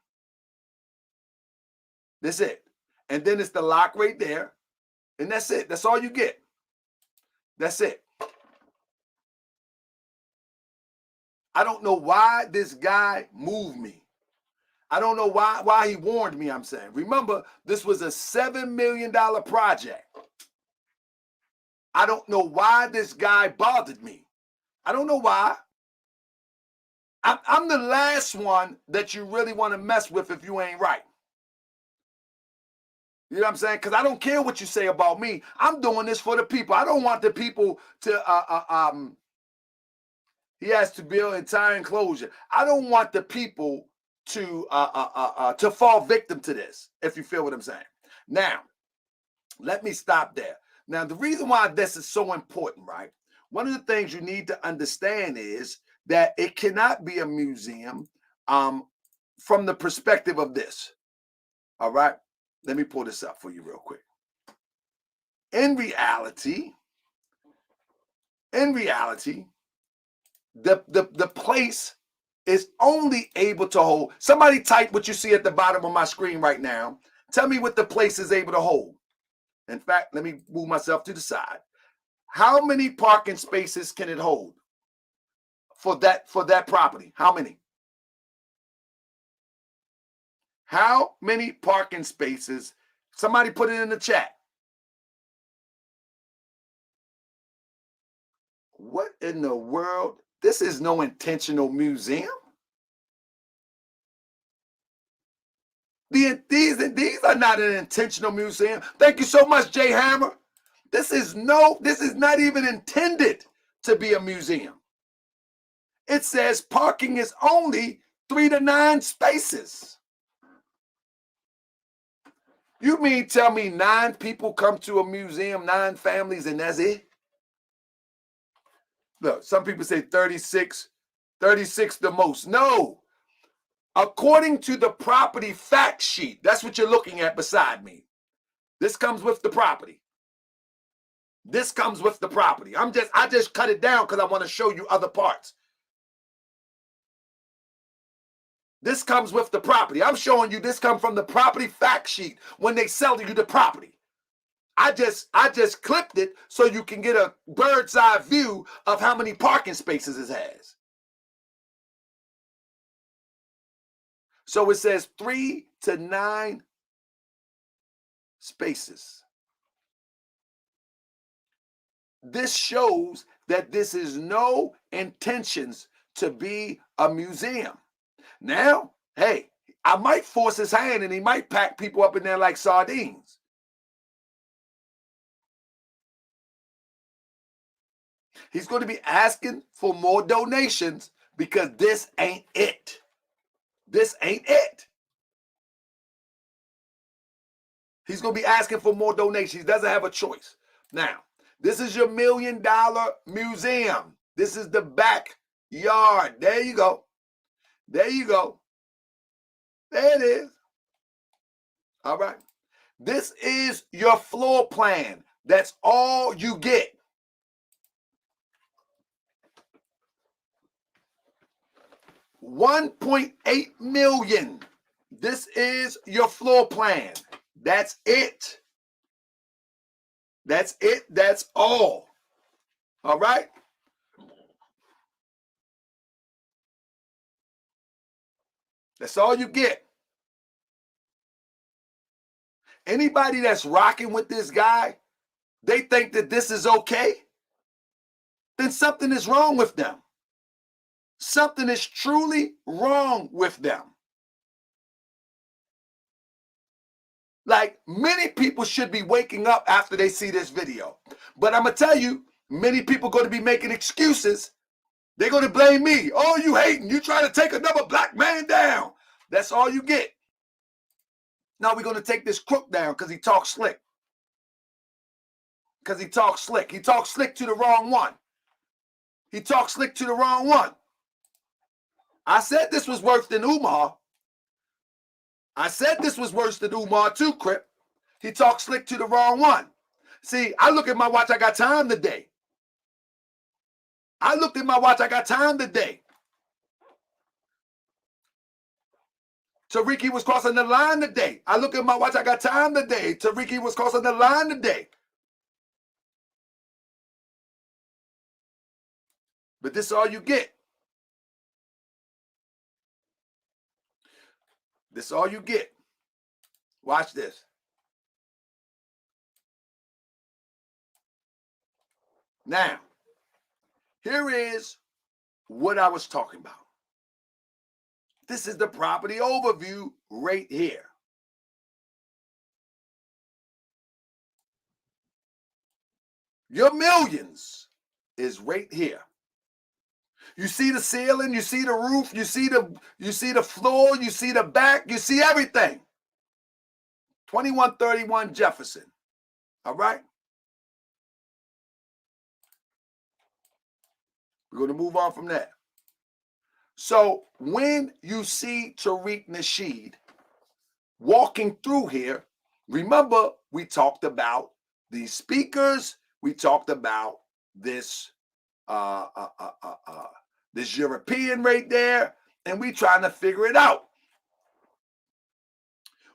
That's it. And then it's the lock right there. And that's it. That's all you get. That's it. I don't know why this guy moved me. I don't know why he warned me, I'm saying. Remember, this was a $7 million project. I don't know why this guy bothered me. I don't know why. I'm the last one that you really want to mess with if you ain't right. You know what I'm saying? Because I don't care what you say about me. I'm doing this for the people. I don't want the people to, he has to build entire enclosure. I don't want the people to fall victim to this, if you feel what I'm saying. Now, let me stop there. Now, the reason why this is so important, right? One of the things you need to understand is that it cannot be a museum from the perspective of this. All right? Let me pull this up for you real quick. In reality, the place is only able to hold. Somebody type what you see at the bottom of my screen right now. Tell me what the place is able to hold. In fact, let me move myself to the side. How many parking spaces can it hold for that property? How many? How many parking spaces? Somebody put it in the chat. What in the world? This is no intentional museum. These are not an intentional museum. Thank you so much, Jay Hammer. This is not even intended to be a museum. It says parking is only 3 to 9 spaces. You mean tell me 9 people come to a museum, 9 families, and that's it? Look, some people say 36 the most. No. According to the property fact sheet, that's what you're looking at beside me. This comes with the property. This comes with the property. I just cut it down because I want to show you other parts. This comes with the property. I'm showing you this comes from the property fact sheet when they sell you the property. I just clipped it so you can get a bird's eye view of how many parking spaces it has. So it says 3 to 9 spaces. This shows that this is no intentions to be a museum. Now, hey, I might force his hand and he might pack people up in there like sardines. He's going to be asking for more donations because this ain't it. This ain't it. He's going to be asking for more donations. He doesn't have a choice. Now, this is your $1 million museum. This is the backyard. There you go. There you go. There it is. All right. This is your floor plan. That's all you get. $1.8 million. This is your floor plan. That's it. That's it. That's all. All right. That's all you get. Anybody that's rocking with this guy, they think that this is okay, then something is wrong with them. Something is truly wrong with them. Like, many people should be waking up after they see this video. But I'm going to tell you, many people are going to be making excuses. They're going to blame me. Oh, you hating. You trying to take another black man down. That's all you get. Now we're going to take this crook down because he talks slick. Because he talks slick. He talks slick to the wrong one. He talks slick to the wrong one. I said this was worse than Umar. I said this was worse than Umar too, Crip. He talks slick to the wrong one. See, I look at my watch, I got time today. I looked at my watch, I got time today. Tariq was crossing the line today. I look at my watch, I got time today. Tariq was crossing the line today. But this is all you get. This is all you get. Watch this. Now, here is what I was talking about. This is the property overview right here. Your millions is right here. You see the ceiling, you see the roof, you see the floor, you see the back, you see everything. 2131 Jefferson. All right? We're going to move on from that. So when you see Tariq Nasheed walking through here, remember we talked about these speakers, we talked about this this European right there, and we trying to figure it out.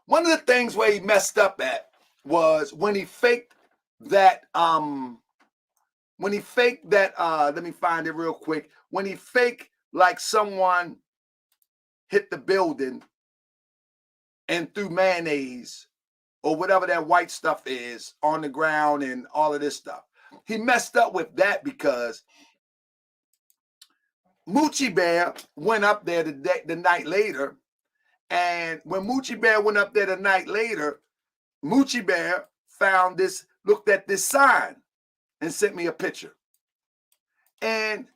One of the things where he messed up at was when he faked that let me find it real quick. When he faked like someone hit the building and threw mayonnaise or whatever that white stuff is on the ground and all of this stuff. He messed up with that because Moochie Bear went up there the night later, and when Moochie Bear went up there the night later, Moochie Bear found this, looked at this sign and sent me a picture. And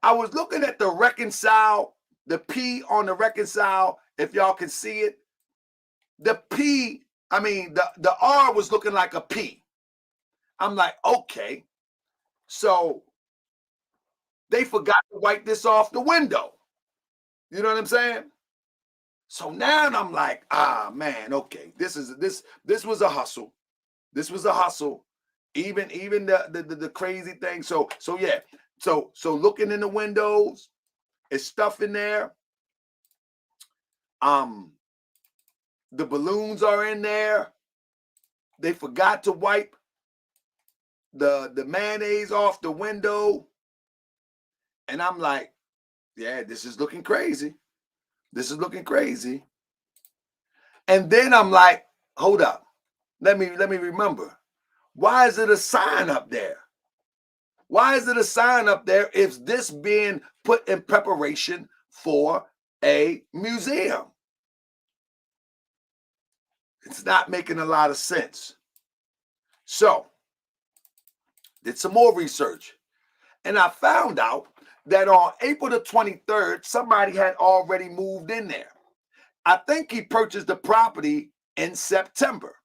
I was looking at the reconcile, the P on the reconcile, if y'all can see it. The P, I mean, the R was looking like a P. I'm like, okay. So they forgot to wipe this off the window. You know what I'm saying? So now I'm like, man, okay. This was a hustle. This was a hustle. Even the crazy thing. So yeah. So looking in the windows, it's stuff in there. The balloons are in there. They forgot to wipe the mayonnaise off the window. And I'm like, yeah, this is looking crazy. This is looking crazy. And then I'm like, hold up. Let me remember. Why is it a sign up there? Why is it a sign up there if this being put in preparation for a museum? It's not making a lot of sense. So, did some more research. And I found out that on April the 23rd, somebody had already moved in there. I think he purchased the property in September.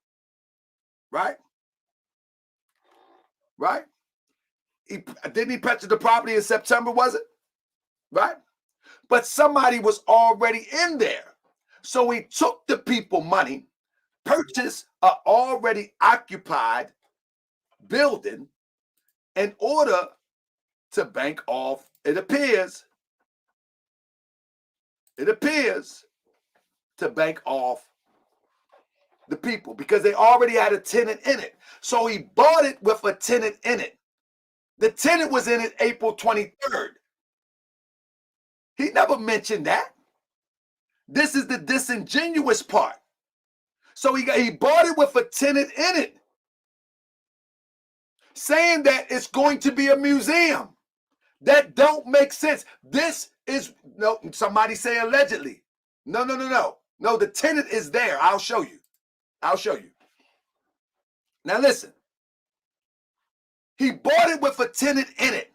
Right? Right? Didn't he purchase the property in September, was it? Right? But somebody was already in there. So he took the people money, purchased an already occupied building in order to bank off, it appears to bank off the people because they already had a tenant in it. So he bought it with a tenant in it. The tenant was in it April 23rd. He never mentioned that. This is the disingenuous part. So he bought it with a tenant in it, saying that it's going to be a museum. That don't make sense. This is, no, somebody say allegedly. No. No, the tenant is there. I'll show you. Now listen. He bought it with a tenant in it.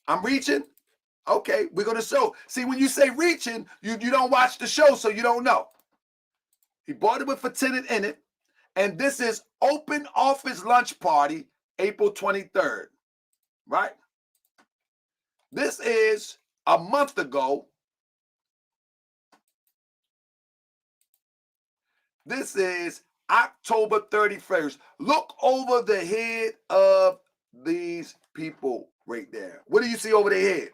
I'm reaching. Okay, we're going to show. See, when you say reaching, you don't watch the show, so you don't know. He bought it with a tenant in it. And this is open office lunch party, April 23rd, right? This is a month ago. This is October 31st. Look over the head of these people right there. What do you see over their head?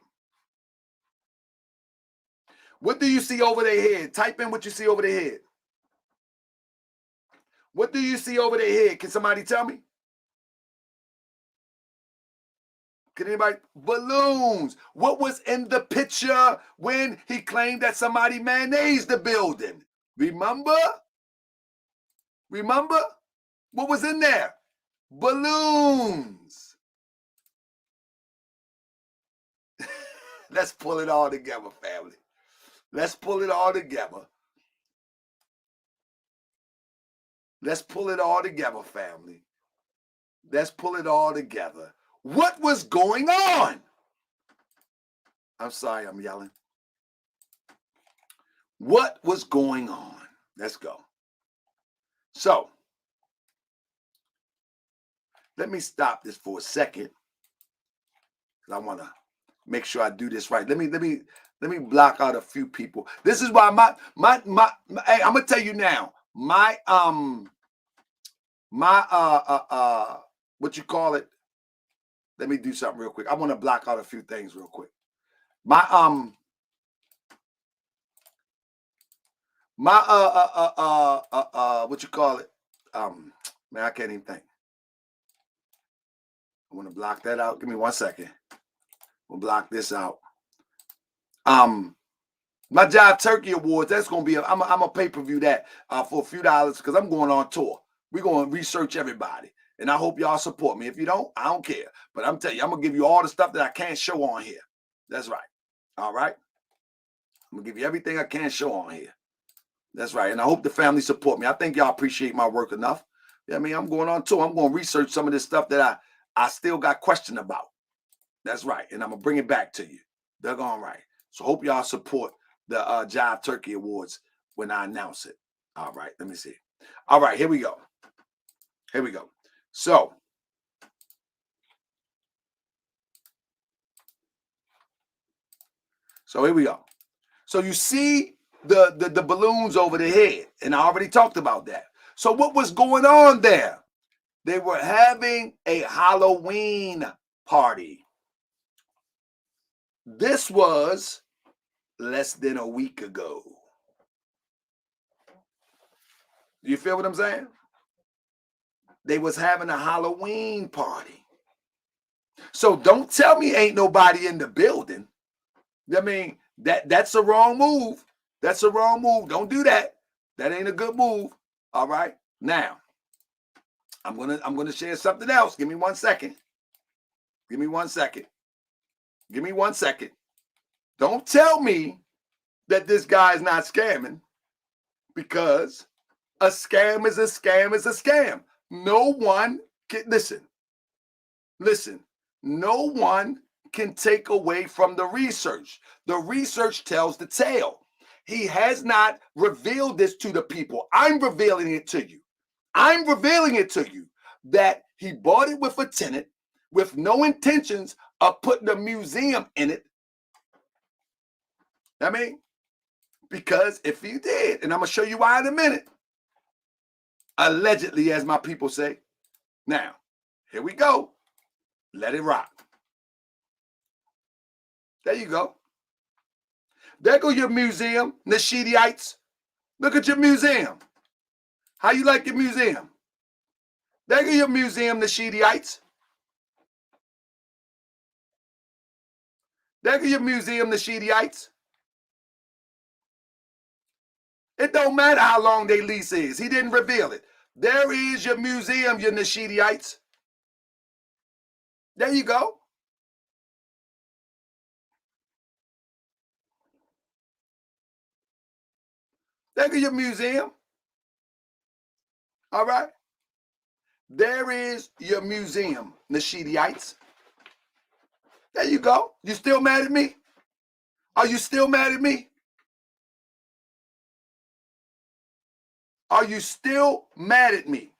What do you see over their head? Type in what you see over their head. What do you see over their head? Can somebody tell me? Can anybody? Balloons. What was in the picture when he claimed that somebody mayonnaised the building? Remember? What was in there? Balloons. Let's pull it all together, family. Let's pull it all together. Let's pull it all together, family. Let's pull it all together. What was going on? I'm sorry, I'm yelling. What was going on? Let's go. So, let me stop this for a second. I want to make sure I do this right. Let me block out a few people. This is why hey, I'm gonna tell you now. What you call it? Let me do something real quick. I want to block out a few things real quick. What you call it? Man, I can't even think. I want to block that out. Give me 1 second. We'll block this out. My Jive Turkey Awards, that's gonna be I'm a pay-per-view that for a few dollars because I'm going on tour. We're gonna research everybody. And I hope y'all support me. If you don't, I don't care. But I'm telling you, I'm gonna give you all the stuff that I can't show on here. That's right. All right. I'm gonna give you everything I can show on here. That's right. And I hope the family support me. I think y'all appreciate my work enough. Yeah, I mean, I'm going on tour. I'm going to research some of this stuff that I still got question about. That's right. And I'm going to bring it back to you. They're going right. So hope y'all support the Jive Turkey Awards when I announce it. All right. Let me see. All right. Here we go. So here we go. So you see the balloons over the head, and I already talked about that. So what was going on there? They were having a Halloween party. This was less than a week ago. You feel what I'm saying? They was having a Halloween party. So don't tell me ain't nobody in the building. I mean, that's a wrong move. That's a wrong move. Don't do that. That ain't a good move. All right. Now, I'm gonna share something else. Give me 1 second. Don't tell me that this guy is not scamming, because a scam is a scam is a scam. No one can listen. No one can take away from the research. The research tells the tale. He has not revealed this to the people. I'm revealing it to you. That he bought it with a tenant with no intentions of putting a museum in it. I mean, because if he did, and I'm going to show you why in a minute, allegedly, as my people say. Now, here we go. Let it rock. There you go. There go your museum, Nasheediites. Look at your museum. How you like your museum? There go your museum, Nasheediites. There go your museum, Nasheediites. It don't matter how long their lease is. He didn't reveal it. There is your museum, you Nasheediites. There you go. There is your museum. All right. There is your museum, Nasheediites. There you go. You still mad at me? Are you still mad at me? Are you still mad at me?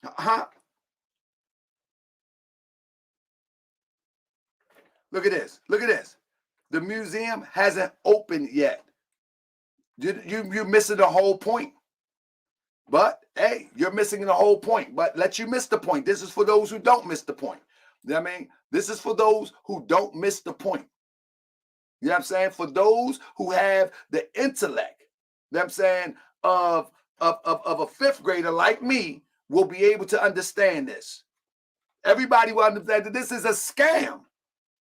Huh? Look at this. Look at this. The museum hasn't opened yet. You're missing the whole point. But, hey, you're missing the whole point. But let you miss the point. This is for those who don't miss the point. You know what I mean? This is for those who don't miss the point. You know what I'm saying? For those who have the intellect, you know what I'm saying, of a fifth grader like me will be able to understand this. Everybody will understand that this is a scam.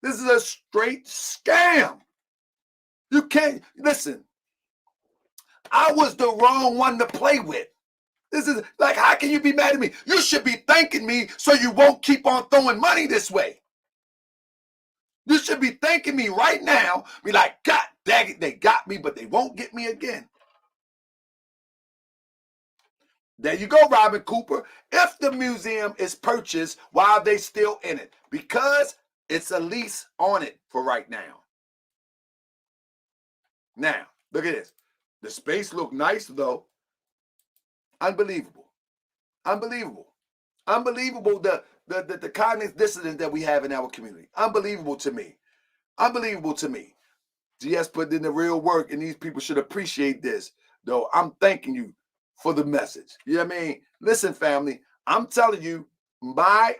This is a straight scam. You can't, listen, I was the wrong one to play with. This is like, how can you be mad at me? You should be thanking me so you won't keep on throwing money this way. You should be thanking me right now. Be like, God dang it, they got me, but they won't get me again. There you go, Robin Cooper. If the museum is purchased, why are they still in it? Because it's a lease on it for right now. Now, look at this. The space look nice, though. Unbelievable. Unbelievable. Unbelievable the cognitive dissonance that we have in our community. Unbelievable to me. Unbelievable to me. GS put in the real work, and these people should appreciate this. Though I'm thanking you for the message. You know what I mean? Listen, family, I'm telling you, my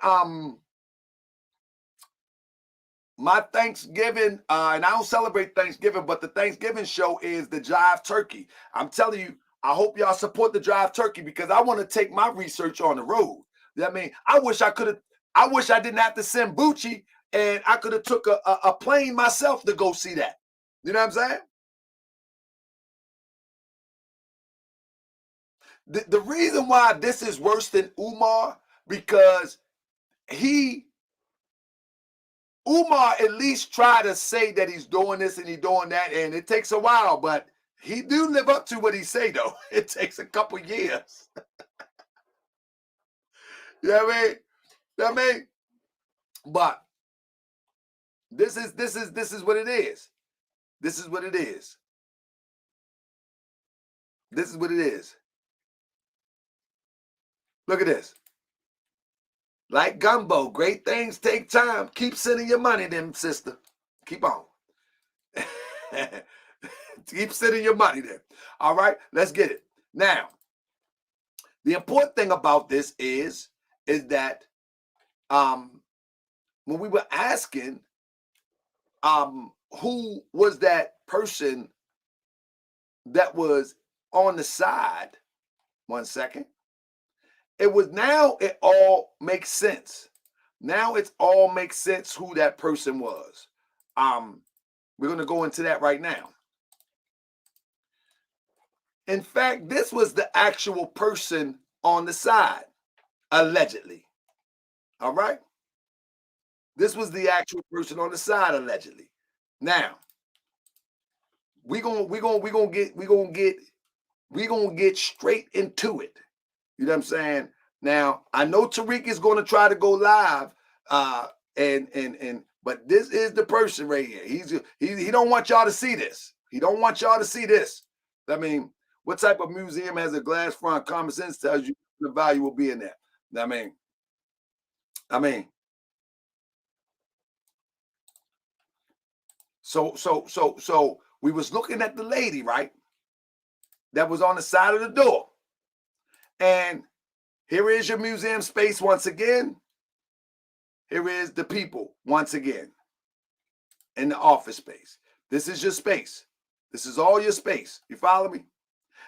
Thanksgiving, and I don't celebrate Thanksgiving, but the Thanksgiving show is the Jive Turkey. I'm telling you, I hope y'all support the Jive Turkey because I want to take my research on the road. You know what I mean? I wish I didn't have to send Bucci and I could have took a plane myself to go see that. You know what I'm saying? The reason why this is worse than Umar, because Umar at least try to say that he's doing this and he's doing that, and it takes a while, but he do live up to what he say, though. It takes a couple years. You know what I mean? You know what I mean? But this is what it is. This is what it is. This is what it is. Look at this. Like gumbo, great things take time. Keep sending your money, then, sister. Keep on. Keep sending your money there. All right, let's get it. Now, the important thing about this is that when we were asking who was that person that was on the side, 1 second, it all makes sense. Now it all makes sense who that person was. We're going to go into that right now. In fact, this was the actual person on the side, allegedly. All right? This was the actual person on the side, allegedly. Now, we're gonna get straight into it. You know what I'm saying? Now, I know Tariq is going to try to go live, but this is the person right here. He don't want y'all to see this. He don't want y'all to see this. I mean, what type of museum has a glass front? Common sense tells you the value will be in there. I mean. So we was looking at the lady, right? That was on the side of the door. And here is your museum space once again. Here is the people once again in the office space. This is your space. This is all your space. You follow me?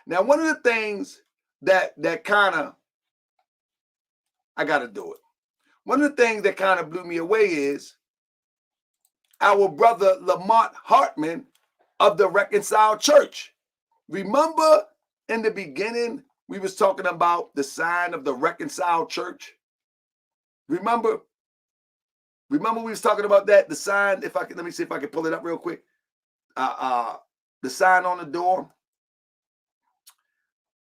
Now, one of the things that kind of, I got to do it. One of the things that kind of blew me away is our brother Lamont Hartman of the Reconciled Church. Remember in the beginning, we was talking about the sign of the Reconciled Church? Remember we was talking about that, the sign, if I can, let me see if I can pull it up real quick. The sign on the door.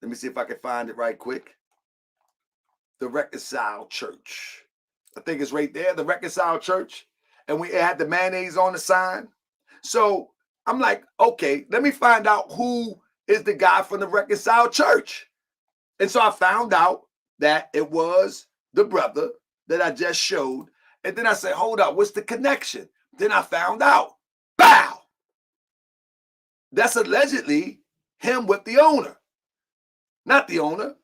Let me see if I can find it right quick. The Reconciled Church. I think it's right there, the Reconciled Church. And it had the mayonnaise on the sign. So I'm like, okay, let me find out who is the guy from the Reconciled Church. And so I found out that it was the brother that I just showed. And then I said, hold up, what's the connection? Then I found out, bow! That's allegedly him with the owner. Not the owner,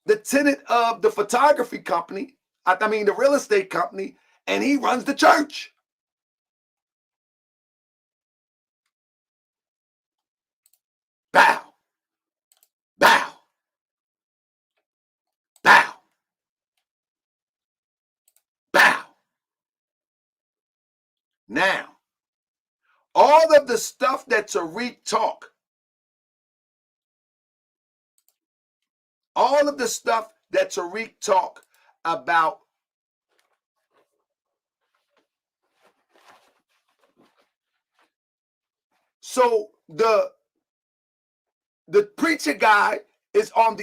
the tenant of the photography company, I mean the real estate company, and he runs the church. Bow. Bow. Bow. Bow. Now, all of the stuff that Tariq talk, all of the stuff that Tariq talk about so the preacher guy is on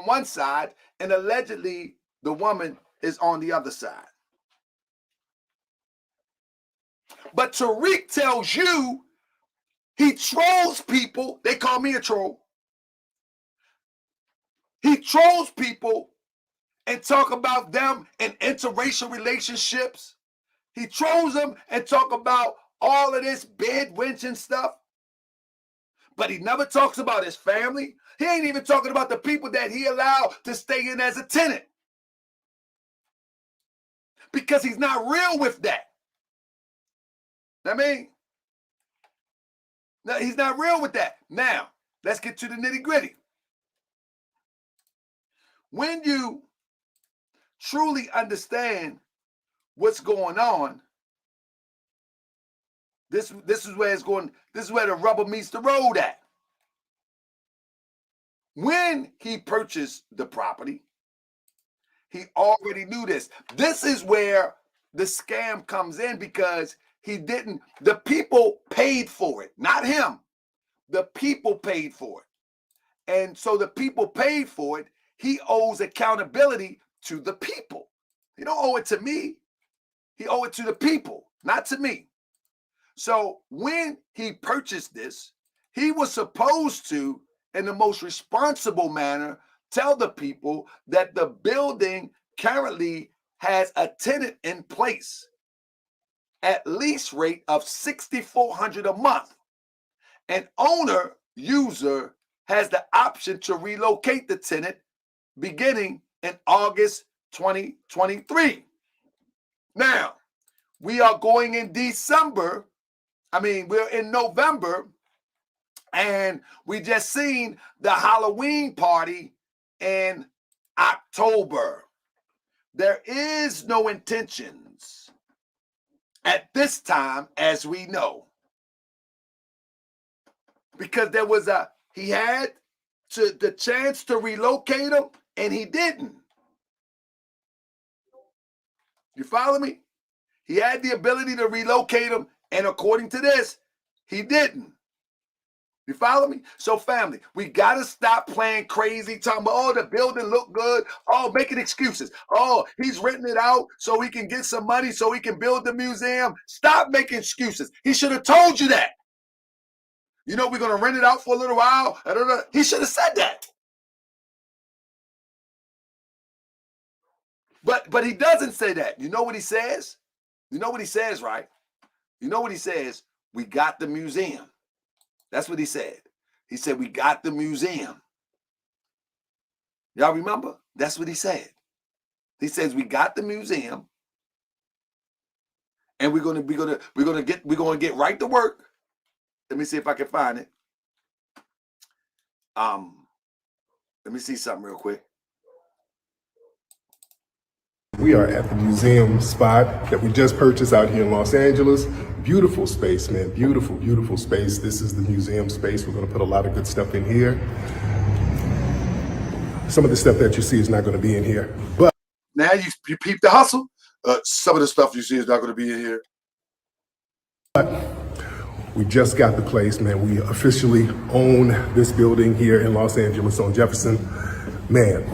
one side, and allegedly the woman is on the other side. But Tariq tells you he trolls people. They call me a troll. He trolls people and talk about them in interracial relationships. He trolls them and talk about all of this bed wenching stuff. But he never talks about his family. He ain't even talking about the people that he allowed to stay in as a tenant. Because he's not real with that. I mean, no, he's not real with that. Now, let's get to the nitty-gritty. When you truly understand what's going on, this is where it's going, this is where the rubber meets the road at. When he purchased the property, he already knew this. This is where the scam comes in, because the people paid for it, not him. The people paid for it. And so the people paid for it. He owes accountability to the people. He don't owe it to me. He owe it to the people, not to me. So when he purchased this, he was supposed to, in the most responsible manner, tell the people that the building currently has a tenant in place at lease rate of $6,400 a month. An owner user has the option to relocate the tenant beginning in August 2023. Now, we are going in December. We're in November, and we just seen the Halloween party in October. There is no intentions at this time, as we know, because he had the chance to relocate him, and he didn't. You follow me? He had the ability to relocate him, and according to this, he didn't. You follow me? So family, we got to stop playing crazy, talking about, oh, the building look good. Oh, making excuses. Oh, he's renting it out so he can get some money so he can build the museum. Stop making excuses. He should have told you that. You know, we're going to rent it out for a little while. He should have said that. But he doesn't say that. You know what he says? You know what he says, right? You know what he says? We got the museum. That's what he said. He said, we got the museum. Y'all remember? That's what he said. He says, we got the museum, and we're gonna get right to work. Let me see if I can find it. Let me see something real quick. We are at the museum spot that we just purchased out here in Los Angeles. Beautiful space, man. Beautiful, beautiful space. This is the museum space. We're going to put a lot of good stuff in here. Some of the stuff that you see is not going to be in here, but now you peep the hustle. Some of the stuff you see is not going to be in here. We just got the place, man. We officially own this building here in Los Angeles on Jefferson. Man,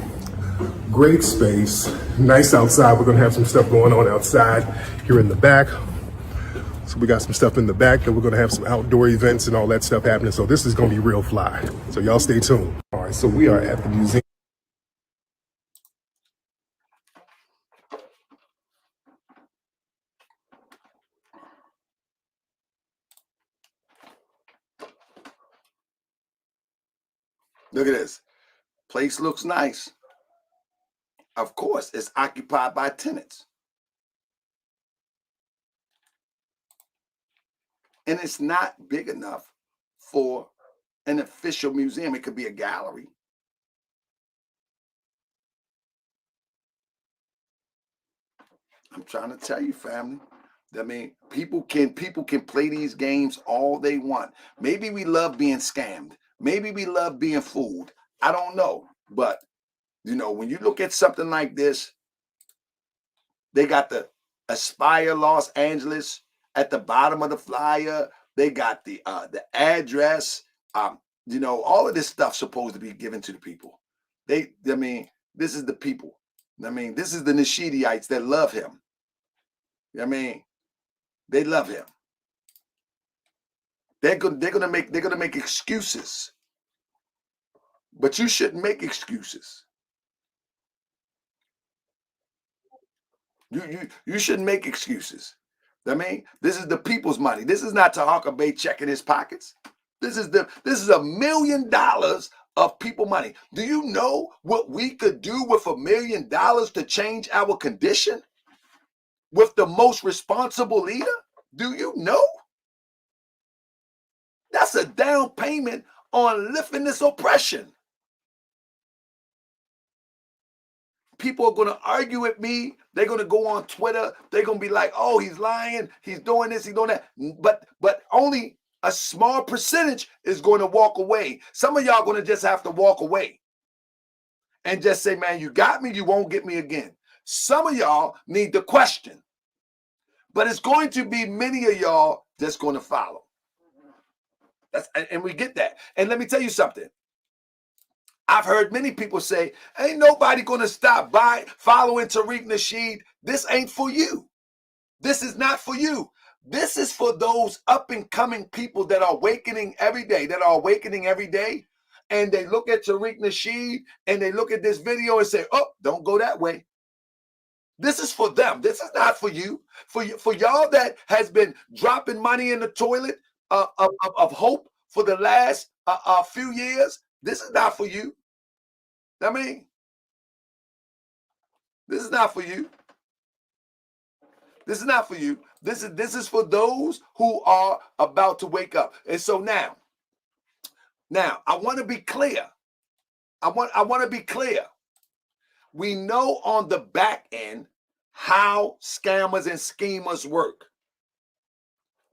great space, nice outside. We're gonna have some stuff going on outside here in the back. So we got some stuff in the back, and we're gonna have some outdoor events and all that stuff happening. So this is gonna be real fly. So y'all stay tuned. All right, so we are at the museum. Look at this. Place looks nice. Of course, it's occupied by tenants. And it's not big enough for an official museum. It could be a gallery. I'm trying to tell you, family. I mean, people can play these games all they want. Maybe we love being scammed. Maybe we love being fooled. I don't know. But, you know, when you look at something like this, they got the Aspire Los Angeles at the bottom of the flyer. They got the address. You know, all of this stuff supposed to be given to the people. I mean, this is the people. I mean, this is the Nasheedites that love him. I mean, they love him. They're gonna make excuses. But you shouldn't make excuses. You shouldn't make excuses. I mean, this is the people's money. This is not Tahaka Bay checking his pockets. This is $1 million of people money. Do you know what we could do with $1 million to change our condition? With the most responsible leader? Do you know? That's a down payment on lifting this oppression. People are going to argue with me. They're going to go on Twitter. They're going to be like, oh, he's lying. He's doing this. He's doing that. But only a small percentage is going to walk away. Some of y'all are going to just have to walk away and just say, man, you got me. You won't get me again. Some of y'all need to question. But it's going to be many of y'all that's going to follow. And we get that. And let me tell you something. I've heard many people say, ain't nobody going to stop by following Tariq Nasheed. This ain't for you. This is not for you. This is for those up and coming people that are awakening every day, and they look at Tariq Nasheed and they look at this video and say, oh, don't go that way. This is for them. This is not for you. For y'all that has been dropping money in the toilet of hope for the last few years, this is not for you. I mean, this is not for you. This is not for you. This is for those who are about to wake up. And so now I want to be clear. I want to be clear. We know on the back end how scammers and schemers work.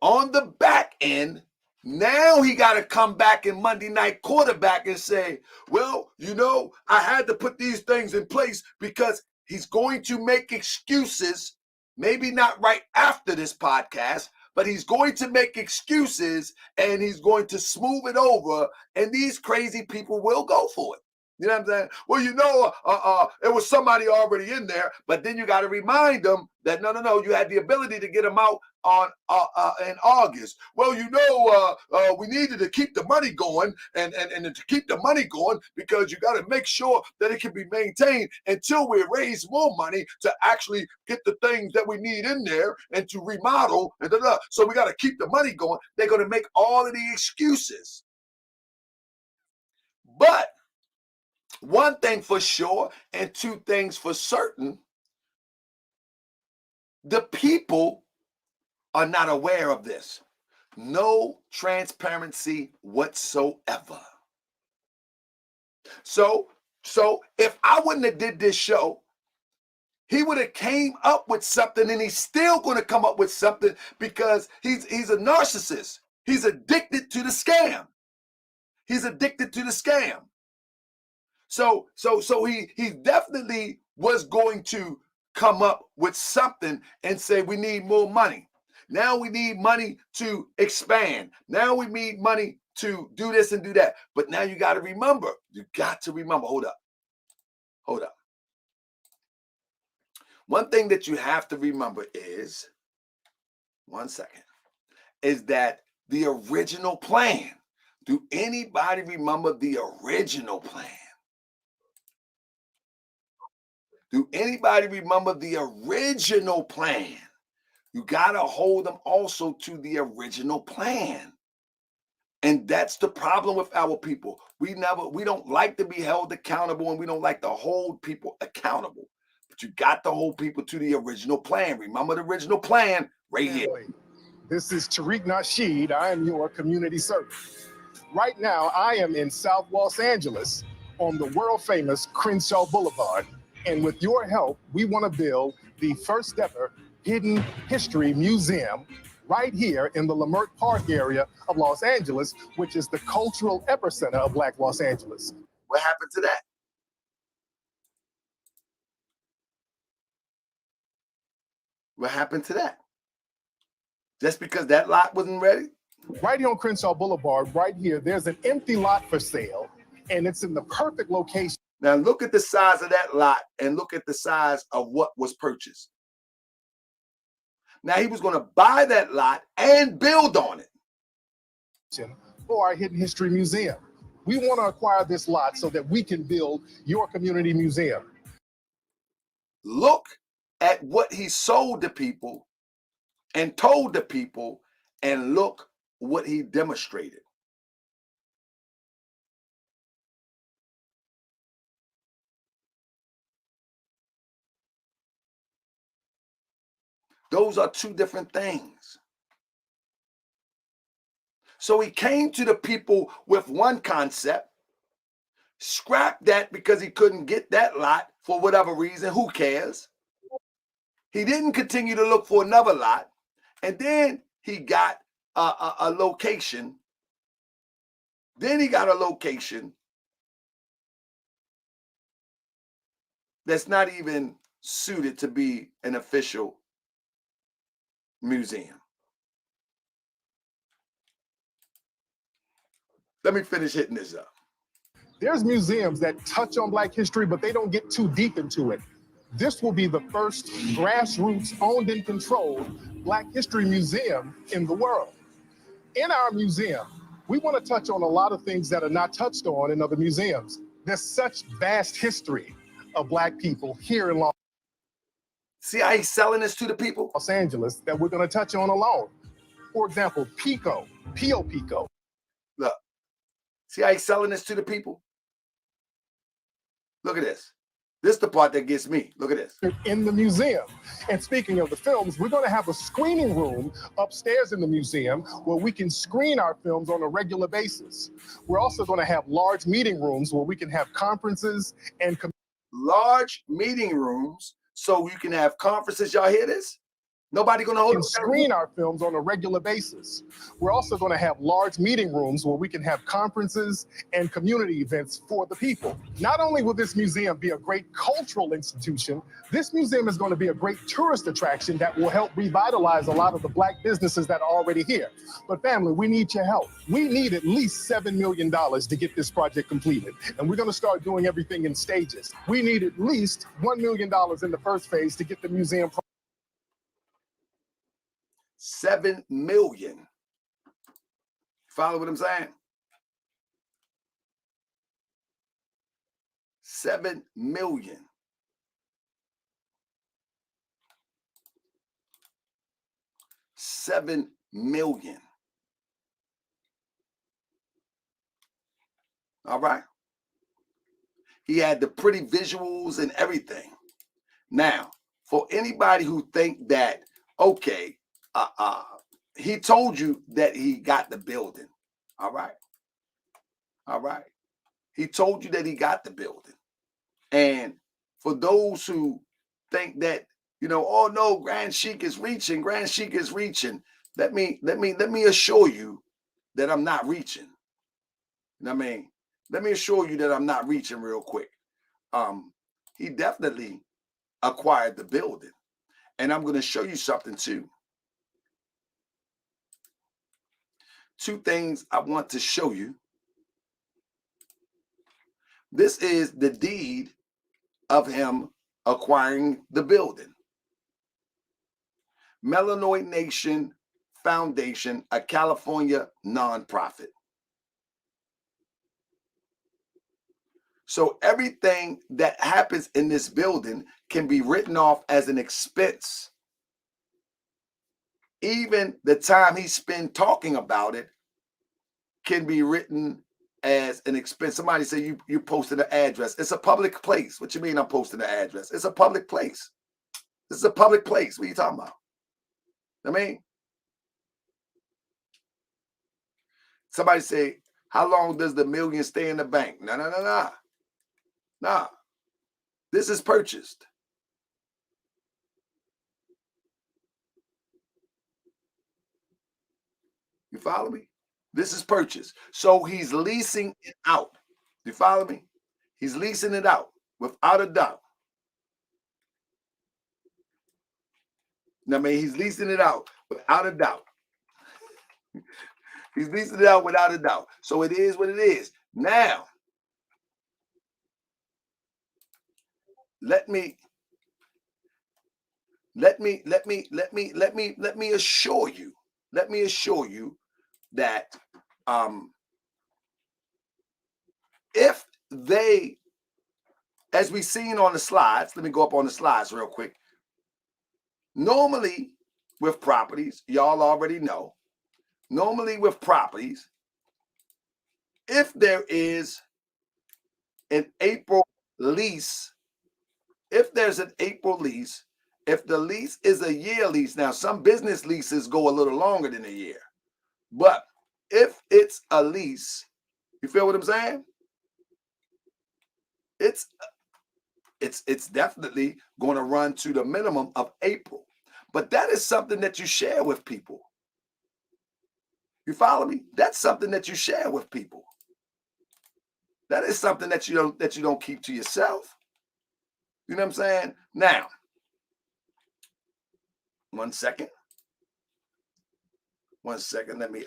On the back end, now he got to come back in Monday Night Quarterback and say, well, you know, I had to put these things in place because he's going to make excuses, maybe not right after this podcast, but he's going to make excuses and he's going to smooth it over, and these crazy people will go for it. You know what I'm saying? Well, you know, it was somebody already in there, but then you got to remind them that no, you had the ability to get them out on in August. Well, you know, we needed to keep the money going, and to keep the money going because you got to make sure that it can be maintained until we raise more money to actually get the things that we need in there and to remodel and so we got to keep the money going. They're going to make all of the excuses, but one thing for sure and two things for certain, the people are not aware of this. No transparency whatsoever. So if I wouldn't have did this show, He would have came up with something, and he's still going to come up with something because he's a narcissist. He's addicted to the scam. He's addicted to the scam. So he definitely was going to come up with something and say, we need more money. Now we need money to expand. Now we need money to do this and do that. But now you got to remember, hold up. One thing that you have to remember is, is that the original plan. Do anybody remember the original plan? Do anybody remember the original plan? You got to hold them also to the original plan. And that's the problem with our people. We don't like to be held accountable, and we don't like to hold people accountable. But you got to hold people to the original plan. Remember the original plan right here. This is Tariq Nasheed. I am your community servant. Right now, I am in South Los Angeles on the world famous Crenshaw Boulevard. And with your help, we want to build the first ever hidden history museum right here in the Leimert Park area of Los Angeles, which is the cultural epicenter of Black Los Angeles. What happened to that? What happened to that? Just because that lot wasn't ready? Right here on Crenshaw Boulevard, right here, there's an empty lot for sale, and it's in the perfect location. Now look at the size of that lot and look at the size of what was purchased. Now he was going to buy that lot and build on it. For our Hidden History Museum. We want to acquire this lot so that we can build your community museum. Look at what he sold to people and told the people, and look what he demonstrated. Those are two different things. So he came to the people with one concept, scrapped that because he couldn't get that lot for whatever reason. Who cares? He didn't continue to look for another lot. And then he got a location. Then he got a location that's not even suited to be an official museum. Let me finish hitting this up. There's museums that touch on Black history, but they don't get too deep into it. This will be the first grassroots owned and controlled Black history museum in the world. In our museum, we want to touch on a lot of things that are not touched on in other museums. There's such vast history of Black people here in Los See how he's selling this to the people? Angeles that we're going to touch on alone. For example, Pico, Pio Pico. Look, see how he's selling this to the people? Look at this. This is the part that gets me. Look at this. In the museum. And speaking of the films, we're going to have a screening room upstairs in the museum where we can screen our films on a regular basis. We're also going to have large meeting rooms where we can have conferences and large meeting rooms so you can have conferences. Y'all hear this? Nobody gonna hold screen our films on a regular basis. We're also going to have large meeting rooms where we can have conferences and community events for the people. Not only will this museum be a great cultural institution, this museum is going to be a great tourist attraction that will help revitalize a lot of the Black businesses that are already here. But family, we need your help. We need at least $7 million to get this project completed. And we're going to start doing everything in stages. We need at least $1 million in the first phase to get the museum. 7 million. Follow what I'm saying? 7 million. $7 million. All right. He had the pretty visuals and everything. Now, for anybody who think that, okay, he told you that he got the building. All right. All right. He told you that he got the building. And for those who think that, oh no, Grand Sheik is reaching. Grand Sheik is reaching. Let me assure you that I'm not reaching. You know what I mean? Let me assure you that I'm not reaching real quick. He definitely acquired the building. And I'm going to show you something too. Two things I want to show you. This is the deed of him acquiring the building. Melanoid Nation Foundation, a California nonprofit. So everything that happens in this building can be written off as an expense. Even the time he spent talking about it can be written as an expense. Somebody say you posted an address. It's a public place. What you mean I'm posting an address? It's a public place. This is a public place. What are you talking about? I mean, somebody say, how long does the million stay in the bank? No. This is purchased. You follow me? This is purchased. So he's leasing it out. You follow me? He's leasing it out without a doubt. I mean, he's leasing it out without a doubt. He's leasing it out without a doubt. So it is what it is. Now, let me assure you. Let me assure you that if they, as we seen on the slides, let me go up on the slides real quick. Normally with properties, y'all already know, normally with properties, if there is an April lease, if there's an April lease, if the lease is a year lease, now some business leases go a little longer than a year, but if it's a lease, you feel what I'm saying? It's definitely going to run to the minimum of April. But that is something that you share with people. You follow me? That's something that you share with people. That is something that you don't keep to yourself. You know what I'm saying? Now, 1 second. 1 second. Let me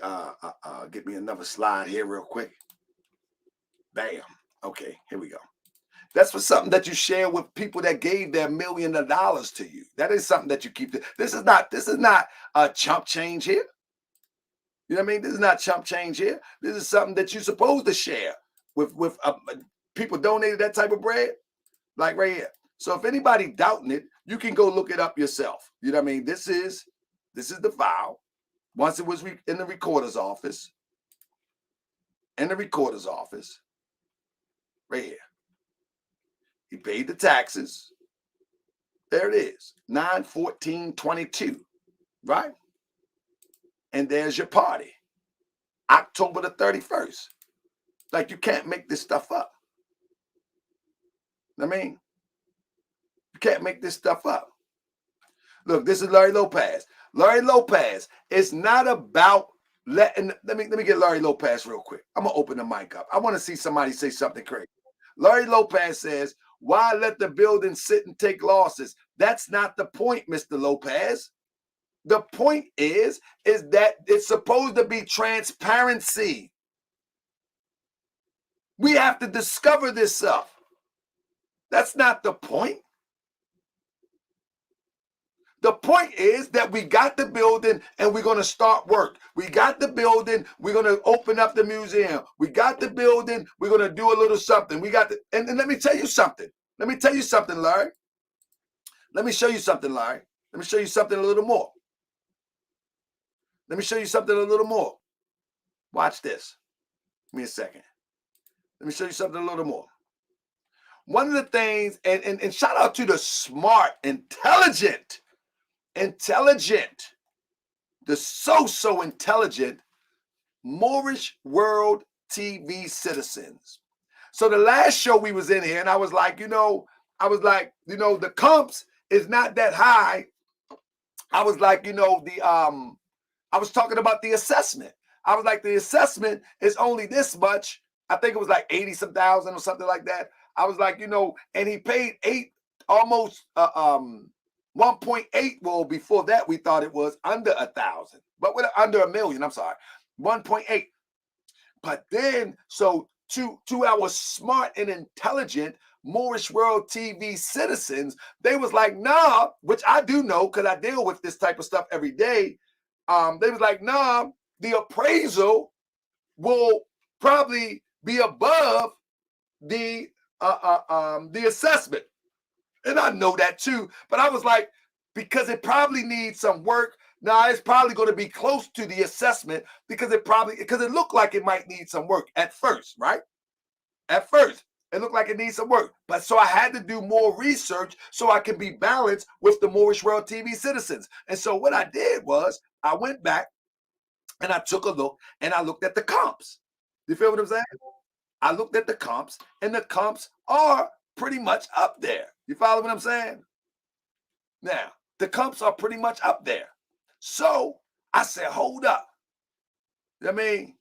get me another slide here real quick. Bam. Okay, here we go. That's for something that you share with people that gave their $1 million to you. That is something that you keep. This is not a chump change here. You know what I mean? This is not chump change here. This is something that you're supposed to share with people donated that type of bread, like right here. So if anybody doubting it, you can go look it up yourself. You know what I mean? This is the file. Once it was in the recorder's office. In the recorder's office, right here. He paid the taxes. There it is, 9/14/22, right? And there's your party, October the 31st. Like, you can't make this stuff up. I mean, you can't make this stuff up. Look, this is Larry Lopez. Larry Lopez is not about letting. Let me get Larry Lopez real quick. I'm gonna open the mic up. I want to see somebody say something crazy. Larry Lopez says, why let the building sit and take losses? That's not the point, Mr. Lopez. The point is that it's supposed to be transparency. We have to discover this stuff. That's not the point. The point is that we got the building and we're going to start work. We got the building. We're going to open up the museum. We got the building. We're going to do a little something. We got and let me tell you something. Let me tell you something, Larry. Let me show you something, Larry. Let me show you something a little more. Let me show you something a little more. Watch this. Give me a second. Let me show you something a little more. One of the things, and shout out to the smart, intelligent, the so intelligent Moorish World TV citizens. So the last show we was in here, and I was like, the comps is not that high. I was like, you know, I was talking about the assessment. I was like, the assessment is only this much. I think it was like 80 some thousand or something like that. I was like, you know, and he paid almost 1.8. Well, before that, we thought it was under 1,000, but with under 1 million. I'm sorry, 1.8. But then, so to our smart and intelligent Moorish World TV citizens, they was like, nah, which I do know because I deal with this type of stuff every day. They was like, nah, the appraisal will probably be above the assessment. And I know that too. But I was like, because it probably needs some work. Now it's probably going to be close to the assessment because it looked like it might need some work at first, right? At first, it looked like it needs some work. But so I had to do more research so I can be balanced with the Moorish World TV citizens. And so what I did was I went back and I took a look and I looked at the comps. You feel what I'm saying? I looked at the comps and the comps are pretty much up there. You follow what I'm saying? Now, the comps are pretty much up there. So I said, hold up. I mean,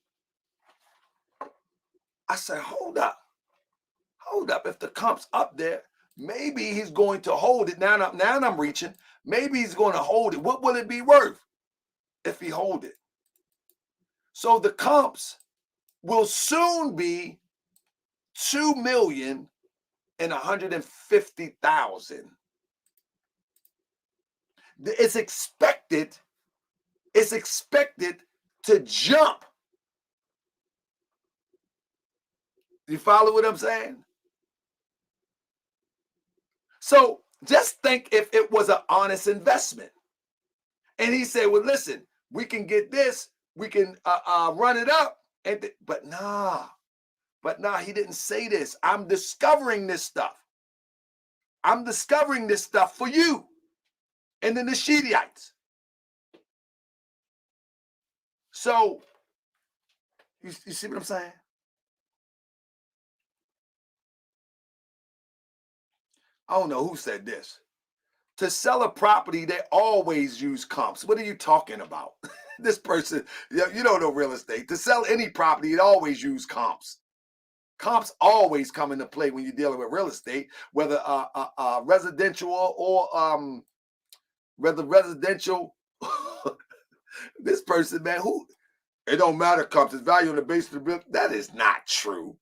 I said, hold up. Hold up. If the comp's up there, maybe he's going to hold it. Now I'm reaching. Maybe he's going to hold it. What will it be worth if he hold it? So the comps will soon be 2,150,000. It's expected to jump. You follow what I'm saying? So just think if it was an honest investment. And he said, well, listen, we can get this, we can run it up. But nah, he didn't say this. I'm discovering this stuff. I'm discovering this stuff for you and the Nasheedites. So, you see what I'm saying? I don't know who said this. To sell a property, they always use comps. What are you talking about? This person, you don't know real estate. To sell any property, it always use comps. Comps always come into play when you're dealing with real estate, whether residential or whether residential. This person, man, it don't matter. Comps is value on the basis of the bill. That is not true.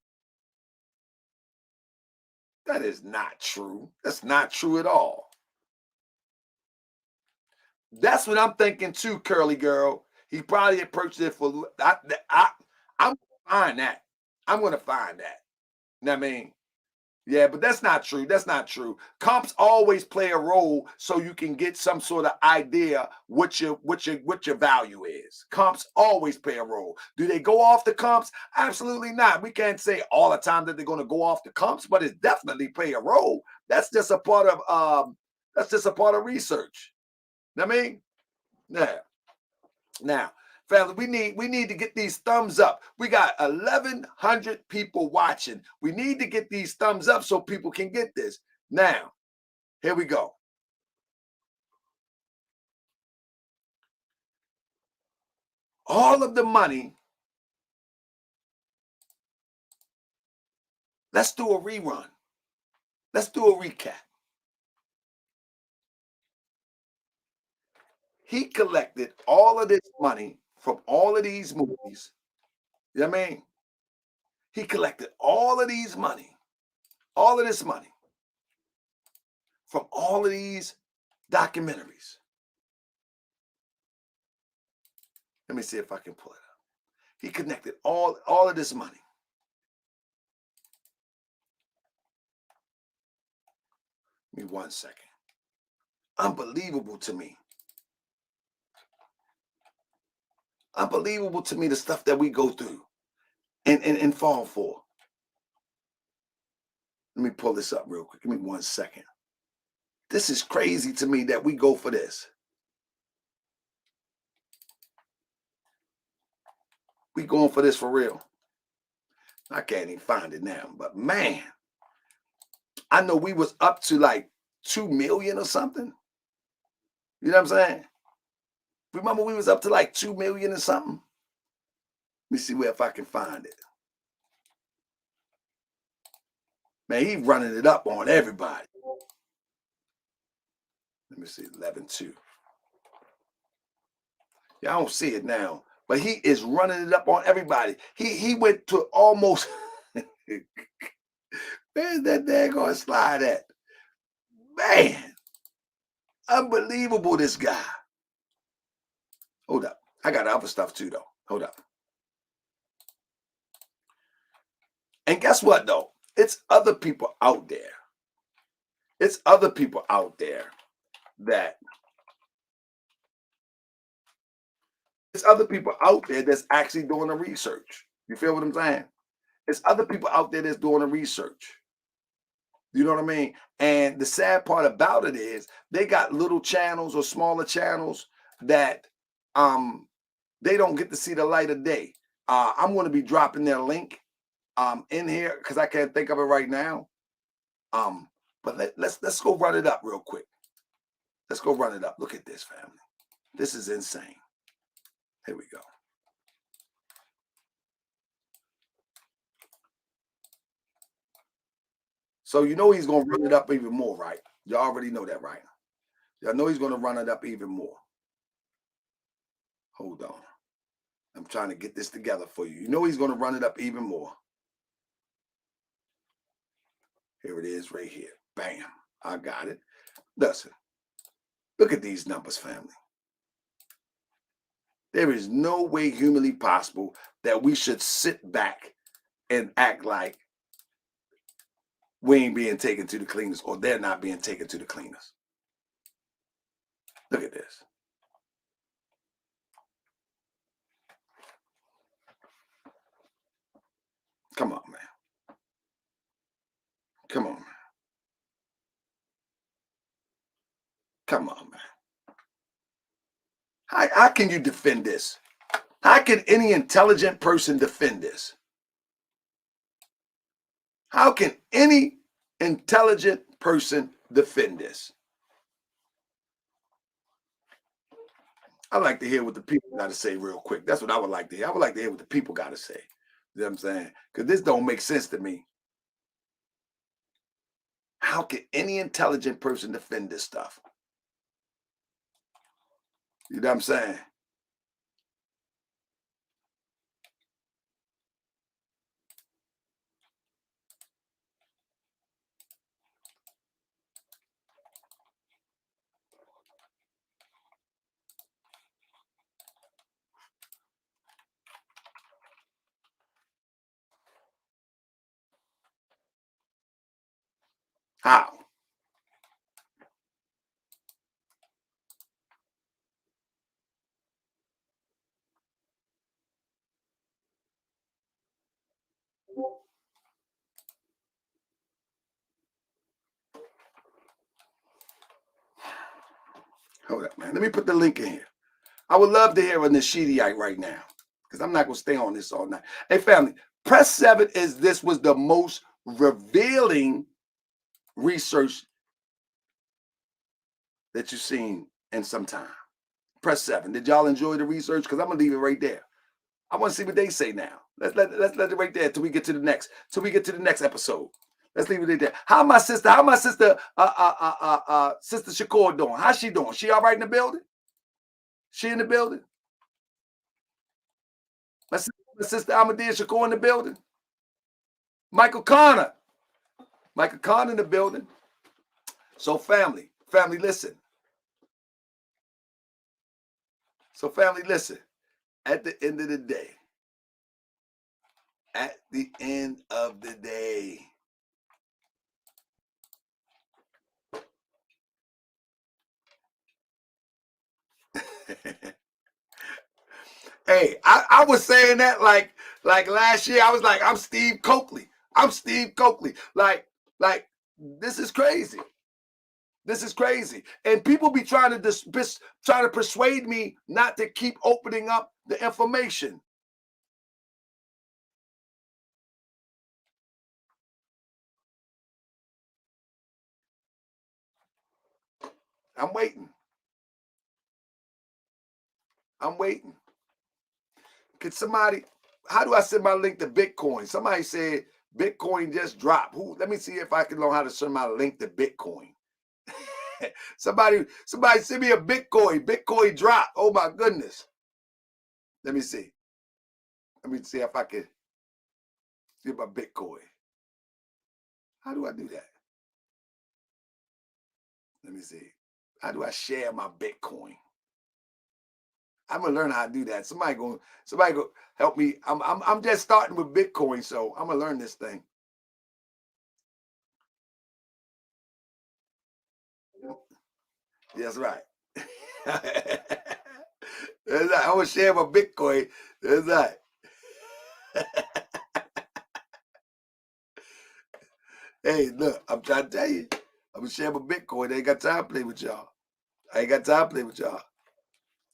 That is not true. That's not true at all. That's what I'm thinking too, curly girl. He probably had purchased it for. I'm gonna find that. I'm gonna find that. You know what I mean? Yeah, but that's not true. That's not true. Comps always play a role so you can get some sort of idea what your value is. Comps always play a role. Do they go off the comps? Absolutely not. We can't say all the time that they're going to go off the comps, but it definitely play a role. That's just a part of research. You know what I mean? Yeah. Now, family, we need to get these thumbs up. We got 1,100 people watching. We need to get these thumbs up so people can get this. Now, here we go. All of the money. Let's do a rerun. Let's do a recap. He collected all of this money from all of these movies. You know what I mean? He collected all of this money from all of these documentaries. Let me see if I can pull it up. He connected all of this money. Give me 1 second. Unbelievable to me. Unbelievable to me, the stuff that we go through and fall for. Let me pull this up real quick. Give me 1 second. This is crazy to me that we go for this. We going for this for real. I can't even find it now, but man, I know we was up to like 2 million or something. You know what I'm saying? Remember we was up to like 2 million or something? Let me see where if I can find it. Man, he running it up on everybody. Let me see, 11.2. Yeah, I don't see it now, but he is running it up on everybody. He went to almost. Where's that daggone slide at? Man, unbelievable, this guy. Hold up. I got other stuff too, though. Hold up. And guess what, though? It's other people out there. It's other people out there that. It's other people out there that's actually doing the research. You feel what I'm saying? It's other people out there that's doing the research. You know what I mean? And the sad part about it is they got little channels or smaller channels that they don't get to see the light of day. I'm going to be dropping their link in here because I can't think of it right now. But let's go run it up real quick. Let's go run it up. Look at this, family. This is insane. Here we go. So you know he's going to run it up even more, right? You already know that, right? Y'all know he's going to run it up even more. Hold on. I'm trying to get this together for you. You know he's going to run it up even more. Here it is right here. Bam. I got it. Listen. Look at these numbers, family. There is no way humanly possible that we should sit back and act like we ain't being taken to the cleaners or they're not being taken to the cleaners. Look at this. Come on, man. Come on, man. Come on, man. How can you defend this? How can any intelligent person defend this? How can any intelligent person defend this? I'd like to hear what the people got to say real quick. That's what I would like to hear. I would like to hear what the people got to say. You know what I'm saying? Because this don't make sense to me. How can any intelligent person defend this stuff? You know what I'm saying? How? Hold up, man. Let me put the link in here. I would love to hear a Nasheedite right now because I'm not going to stay on this all night. Hey, family, press 7 was the most revealing research that you've seen in some time. Press 7. Did y'all enjoy the research? Because I'm going to leave it right there. I want to see what they say now. Let's let it right there till we get to the next episode. Let's leave it right there. How my sister Sister Shakur doing? How's she doing? She all right in the building? She in the building? My sister Ahmadiyya Shakur in the building? Michael Connor in the building. So family, listen. So family, listen. At the end of the day, hey, I was saying that like last year. I was like, I'm Steve Coakley. Like this is crazy. This is crazy. And people be trying to persuade me not to keep opening up the information. I'm waiting. I'm waiting. Could somebody, how do I send my link to Bitcoin? Somebody said Bitcoin just dropped. Who? Let me see if I can learn how to send my link to Bitcoin. somebody send me a Bitcoin. Bitcoin drop. Oh my goodness. Let me see. Let me see if I can get my Bitcoin. How do I do that? Let me see. How do I share my Bitcoin? I'm gonna learn how to do that. Somebody go help me. I'm just starting with Bitcoin, so I'm gonna learn this thing. That's right. That's right. I'm gonna share my Bitcoin. That's right. Hey, look, I'm trying to tell you. I'm gonna share my Bitcoin. I ain't got time to play with y'all.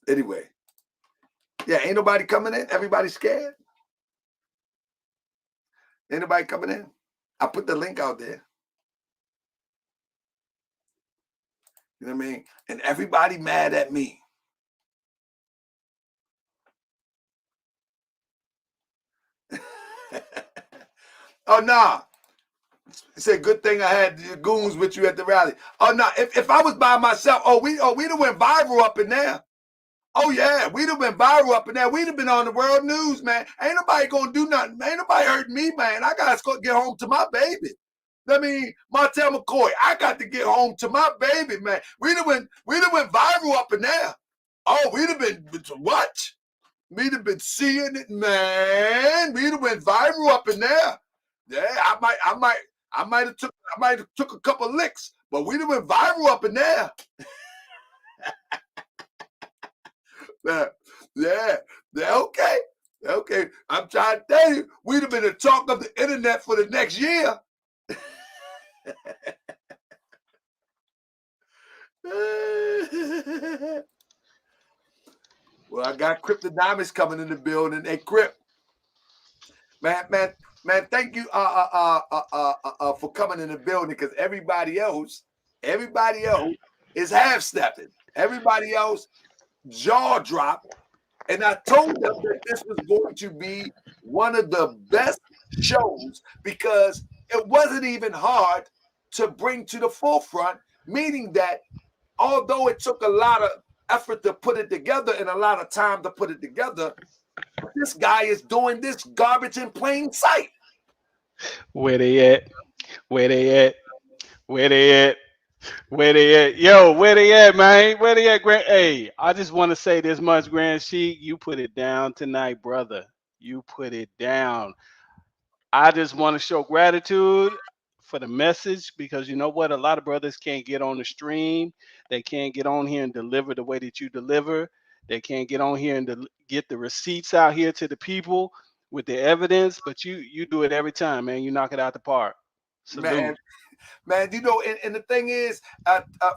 Anyway. Yeah, ain't nobody coming in. Everybody scared. Ain't nobody coming in. I put the link out there. You know what I mean? And everybody mad at me. Oh, nah. It's a good thing I had the goons with you at the rally. Oh, no. If I was by myself, we'd have went viral up in there. Oh, yeah. We'd have been viral up in there. We'd have been on the world news, man. Ain't nobody going to do nothing. Ain't nobody hurting me, man. I got to get home to my baby. I mean, Martell McCoy, I got to get home to my baby, man. We'd have went viral up in there. Oh, we'd have been, what? We'd have been seeing it, man. We'd have went viral up in there. Yeah, I might have took a couple licks, but we'd have went viral up in there. Yeah, okay. I'm trying to tell you, we'd have been the talk of the internet for the next year. Well, I got Cryptonomics coming in the building. Hey, Crypt, man, thank you for coming in the building, because everybody else is half stepping. Everybody else jaw dropped, and I told them that this was going to be one of the best shows because it wasn't even hard to bring to the forefront, meaning that although it took a lot of effort to put it together and a lot of time to put it together, this guy is doing this garbage in plain sight. Where they at? Where they at? Where they at? Where they at? Yo, where they at, man? Where they at, Grand? Hey, I just want to say this much, Grand Sheik. You put it down tonight, brother. You put it down. I just want to show gratitude for the message, because you know what? A lot of brothers can't get on the stream. They can't get on here and deliver the way that you deliver. They can't get on here and get the receipts out here to the people with the evidence. But you do it every time, man. You knock it out the park. Salute. Man, you know, and the thing is,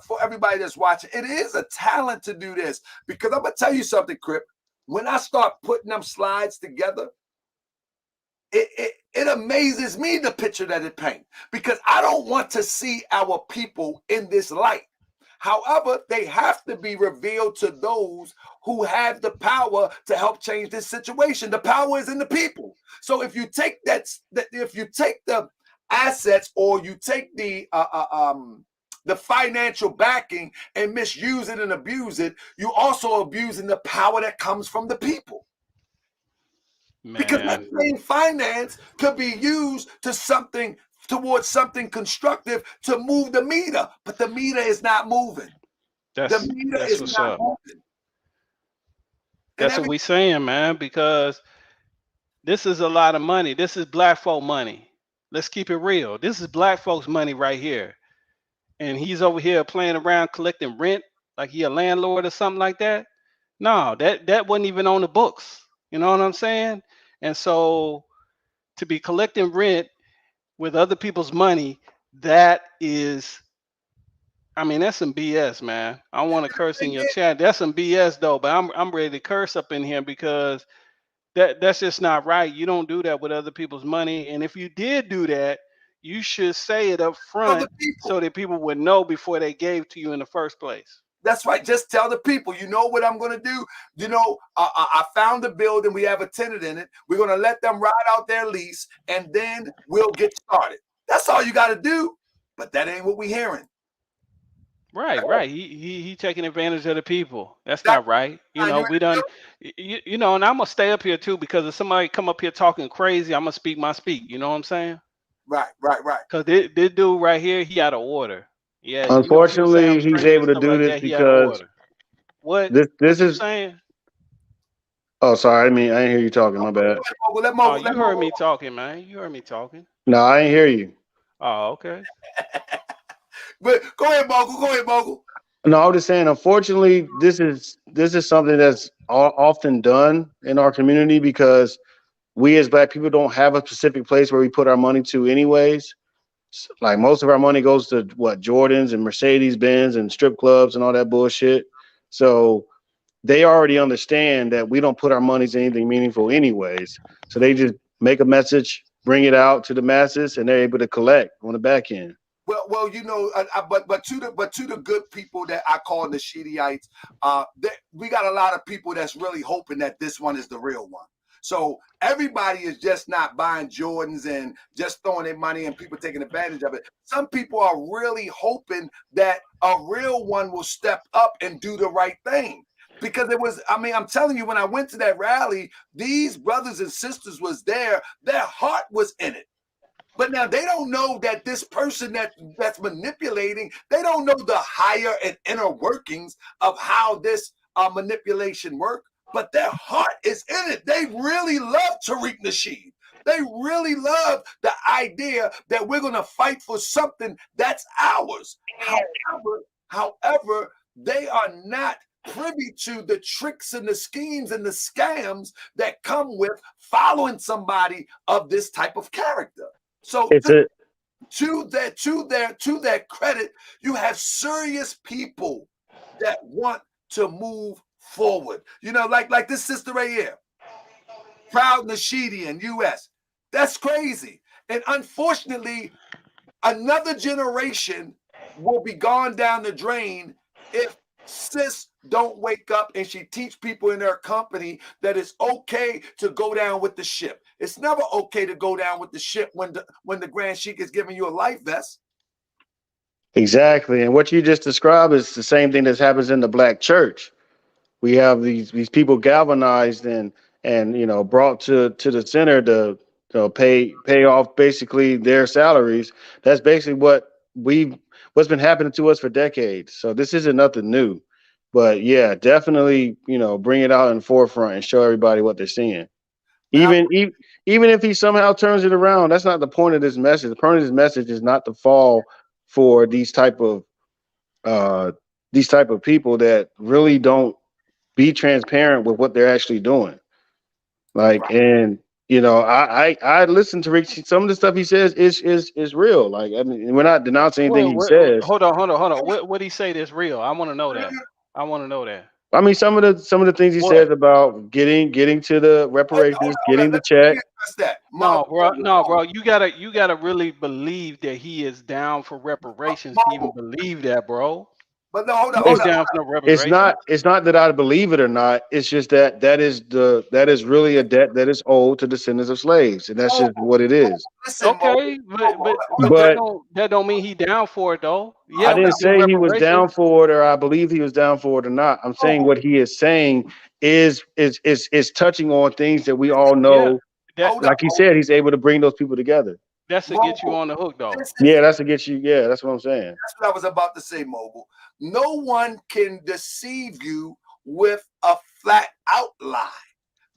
for everybody that's watching, it is a talent to do this, because I'm gonna tell you something, Crip. When I start putting them slides together, it amazes me the picture that it paints, because I don't want to see our people in this light. However, they have to be revealed to those who have the power to help change this situation. The power is in the people. So if you take if you take the assets, or you take the financial backing and misuse it and abuse it, you also abusing the power that comes from the people. Man. Because that same finance could be used towards something constructive to move the meter, but the meter is not moving. That's what's up. Moving. That's what we saying, man, because this is a lot of money. This is black folk money. Let's keep it real. This is black folks' money right here. And he's over here playing around collecting rent like he a landlord or something like that. No, that wasn't even on the books. You know what I'm saying? And so to be collecting rent with other people's money, that is, I mean, that's some BS, man. I don't want to curse in your chat. That's some BS though, but I'm ready to curse up in here, because that's just not right. You don't do that with other people's money. And if you did do that, you should say it up Tell the front people. so that people would know before they gave to you in the first place. That's right. Just tell the people, you know what I'm going to do? You know, I found the building. We have a tenant in it. We're going to let them ride out their lease, and then we'll get started. That's all you got to do. But that ain't what we hearing. Right. He taking advantage of the people. That's not right. You know, we done. You know, and I'm gonna stay up here too because if somebody come up here talking crazy, I'm gonna speak my speak. You know what I'm saying? Right. Because this dude right here, he out of order. Yeah, you know, people say I'm Unfortunately, he's strange and able to stuff do like this that. He out of because order. What this you is. saying? Oh, sorry. I didn't hear you talking. My bad. Oh, you heard me talking, man. You heard me talking. No, I ain't hear you. Oh, okay. But go ahead, Mogul. No, I was just saying. Unfortunately, this is something that's often done in our community because we as Black people don't have a specific place where we put our money to, anyways. Like most of our money goes to what, Jordans and Mercedes Benz and strip clubs and all that bullshit. So they already understand that we don't put our money to anything meaningful, anyways. So they just make a message, bring it out to the masses, and they're able to collect on the back end. Well, you know, but to the good people that I call the Nasheedites, we got a lot of people that's really hoping that this one is the real one. So everybody is just not buying Jordans and just throwing their money and people taking advantage of it. Some people are really hoping that a real one will step up and do the right thing. Because it was, I mean, I'm telling you, when I went to that rally, these brothers and sisters was there. Their heart was in it. But now they don't know that this person that's manipulating, they don't know the higher and inner workings of how this manipulation works. But their heart is in it. They really love Tariq Nasheed. They really love the idea that we're going to fight for something that's ours. However, they are not privy to the tricks and the schemes and the scams that come with following somebody of this type of character. So to their credit, you have serious people that want to move forward. You know, like this sister right here, proud Nasheedian US. That's crazy. And unfortunately, another generation will be gone down the drain if sis don't wake up and she teach people in her company that it's okay to go down with the ship. It's never okay to go down with the ship when the Grand Sheik is giving you a life vest. Exactly. And what you just described is the same thing that happens in the Black church. We have these people galvanized and you know, brought to the center to pay off basically their salaries. That's basically what's been happening to us for decades. So this isn't nothing new. But yeah, definitely, you know, bring it out in the forefront and show everybody what they're seeing. Even if he somehow turns it around, that's not the point of this message. The point of this message is not to fall for these type of people that really don't be transparent with what they're actually doing. Like, and you know, I listen to Rick. Some of the stuff he says is real. Like, I mean, we're not denouncing anything he says. Hold on. What he say that's real? I want to know that. I mean, some of the things he says about getting to the reparations, getting the check. No, bro. You gotta really believe that he is down for reparations to even believe that, bro. But no, hold on. It's not that I believe it or not. It's just that is really a debt that is owed to descendants of slaves, and that's just what it is. Okay, but that don't mean he down for it though. Yeah, I didn't say he was down for it, or I believe he was down for it or not. I'm saying what he is saying is touching on things that we all know. Like he said, he's able to bring those people together. That's to get you on the hook, though. Yeah, that's to get you. Yeah, that's what I'm saying. That's what I was about to say, Mogul. No one can deceive you with a flat out lie.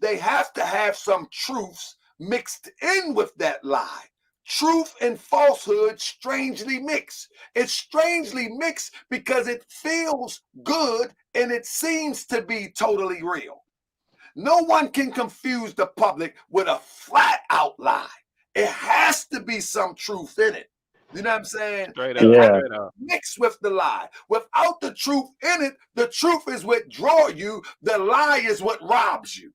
They have to have some truths mixed in with that lie. Truth and falsehood strangely mix. It's strangely mixed because it feels good and it seems to be totally real. No one can confuse the public with a flat out lie. It has to be some truth in it. You know what I'm saying? Straight up. Mixed with the lie. Without the truth in it, the truth is what draws you. The lie is what robs you.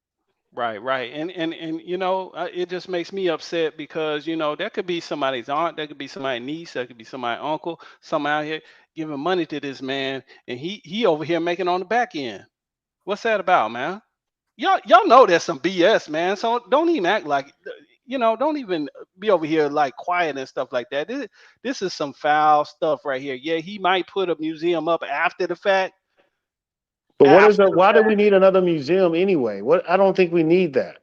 Right. And you know, it just makes me upset because you know that could be somebody's aunt, that could be somebody's niece, that could be somebody's uncle, somebody out here giving money to this man, and he over here making on the back end. What's that about, man? Y'all know that's some BS, man. So don't even act like you know. Don't even be over here like quiet and stuff like that. This is some foul stuff right here. Yeah, he might put a museum up after the fact. But what is After the? the Why do we fact. need another museum anyway? What? I don't think we need that.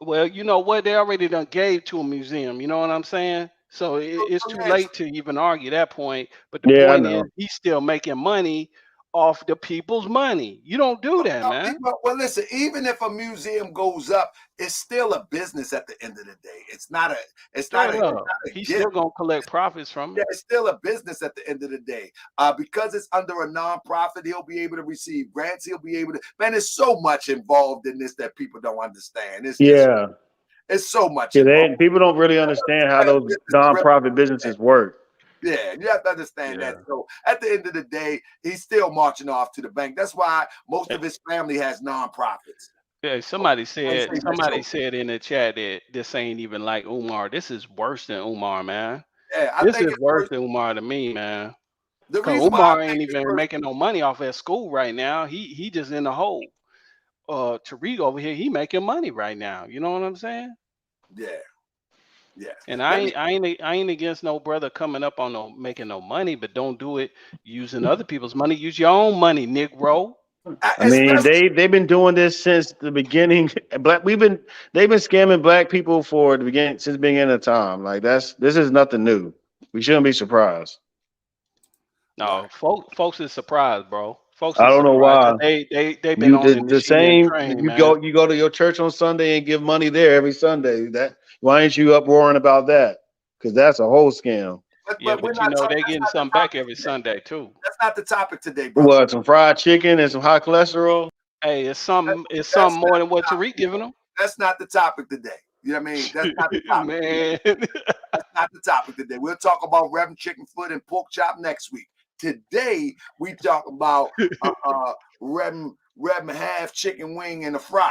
Well, you know what? They already done gave to a museum. You know what I'm saying? So it's too Yes. late to even argue that point. But the Yeah, I point is, know. he's still making money off the people's money. You don't do that, man. Well, listen, even if a museum goes up, it's still a business at the end of the day. Straight It's up, not a he's gift. still gonna collect profits from Yeah, it. it's still a business at the end of the day. Because it's under a nonprofit, he'll be able to receive grants. He'll be able to. Man, there's so much involved in this that people don't understand. Yeah, It's so much yeah. involved. People don't really understand how those nonprofit businesses work. Yeah, you have to understand that. Yeah. So at the end of the day, he's still marching off to the bank. That's why most of his family has nonprofits. Yeah, They say that somebody show. said in the chat that this ain't even like Umar. This is worse than Umar, man. Yeah, I This think is it's worse worse. than Umar to me, man. The Cause reason why I Umar think ain't it's even worse. making no money off at school right now. He just in the hole. Tariq over here, he making money right now. You know what I'm saying? Yeah, yeah. And Let me. I ain't against no brother coming up on no making no money, but don't do it using other people's money. Use your own money, Negro. I mean, Especially. they've been doing this since the beginning. They've been scamming black people for the beginning since the beginning of time. Like this is nothing new. We shouldn't be surprised. No, Right. folks is surprised, bro. Folks I is don't know surprised because why. they been You on the did the Nasheed same. train, You man. go to your church on Sunday and give money there every Sunday. That why ain't you up roaring about that? Because that's a whole scam. Yeah, But we're but you not know talking. they That's getting not the something back topic every today. Sunday too. That's not the topic today, brother. What, some fried chicken and some high cholesterol? Hey, That, it's that's something not more than what the Tariq topic. giving them. That's not the topic today. You know what I mean? That's not the topic. Man. That's not the topic today. We'll talk about Reverend Chicken Foot and Pork Chop next week. Today we talk about Reverend Half Chicken Wing and a Fry.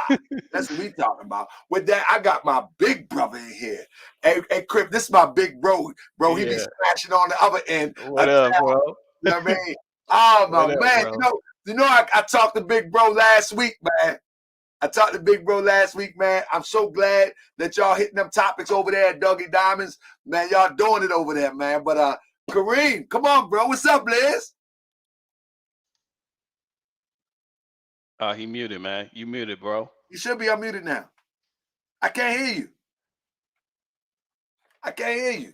That's what we talking about. With that, I got my big brother in here. Hey, Crip, this is my big bro. Bro, he be Yeah. smashing on the other end. What up, bro? You know what I mean? Oh my What up, man, bro? I talked to Big Bro last week, man. I talked to Big Bro last week, man. I'm so glad that y'all hitting them topics over there at Dougie Diamonds. Man, y'all doing it over there, man. But Kareem, come on, bro. What's up, Liz? He muted, man. You muted, bro. You should be unmuted now. I can't hear you. I can't hear you.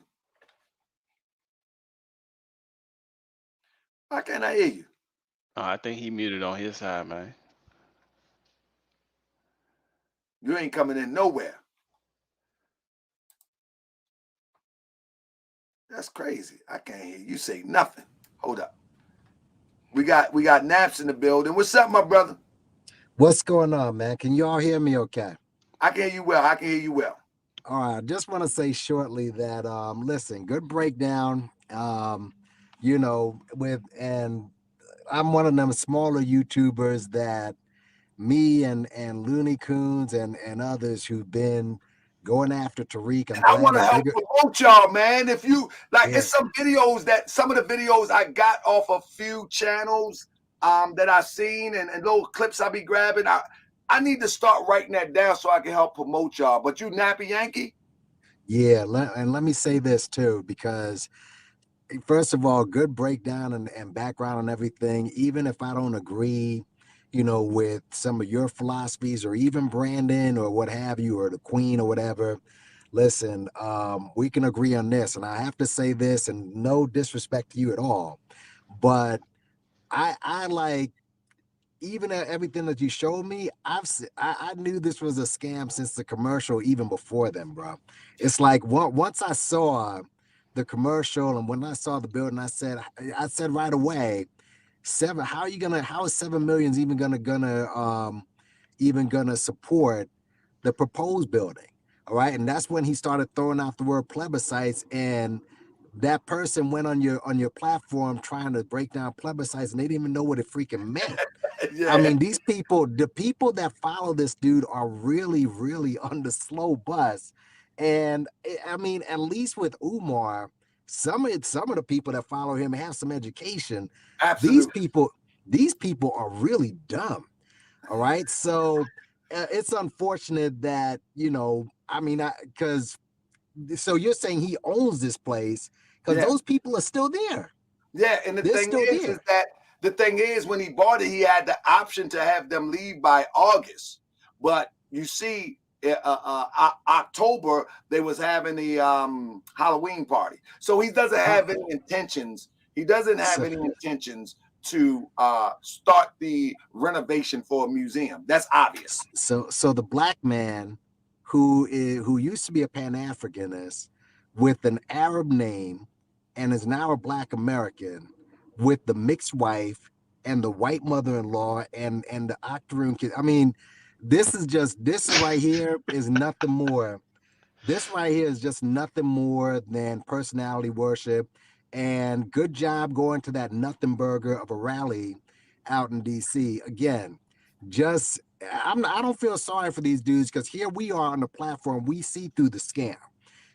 Why can't I hear you? I think he muted on his side, man. You ain't coming in nowhere. That's crazy. I can't hear you say nothing. Hold up. We got Naps in the building. What's up, my brother? What's going on, man? Can you all hear me okay? I can hear you well. I can hear you well. All right, I just want to say shortly that listen, good breakdown. You know, and I'm one of them smaller YouTubers that me and Looney Coons and others who've been going after Tariq. I'm I glad want to that help bigger. promote y'all, man. If you like, Yeah, it's some of the videos I got off a few channels that I've seen and little clips I be grabbing. I need to start writing that down so I can help promote y'all. But you Nappy Yankee? yeah. And let me say this too, because first of all, good breakdown and background and everything. Even if I don't agree, you know, with some of your philosophies or even Brandon or what have you, or the Queen or whatever, listen, we can agree on this. And I have to say this, and no disrespect to you at all, but I like even everything that you showed me. I knew this was a scam since the commercial, even before then, bro. It's like once I saw the commercial and when I saw the building, I said right away, seven. How is 7 million even gonna support the proposed building? All right, and that's when he started throwing out the word plebiscites, and that person went on your platform trying to break down plebiscites, and they didn't even know what it freaking meant. Yeah. I mean, the people that follow this dude are really, really on the slow bus. And I mean, at least with Umar, some of the people that follow him have some education. These Absolutely. people, these people are really dumb. All right. So it's unfortunate that, I mean, because so you're saying he owns this place because Yeah. those people are still there. Yeah, and They're still is there. that the thing is when he bought it, he had the option to have them leave by August. But you see, October they was having the Halloween party, so he doesn't Huh. have any intentions. He doesn't have So, any intentions to start the renovation for a museum. That's obvious. so the black man who used to be a Pan-Africanist with an Arab name and is now a black American with the mixed wife and the white mother-in-law and the octoroon kid. I mean, this right here is nothing more. This right here is just nothing more than personality worship. And good job going to that nothing burger of a rally out in DC. Again, just I don't feel sorry for these dudes because here we are on the platform. We see through the scam.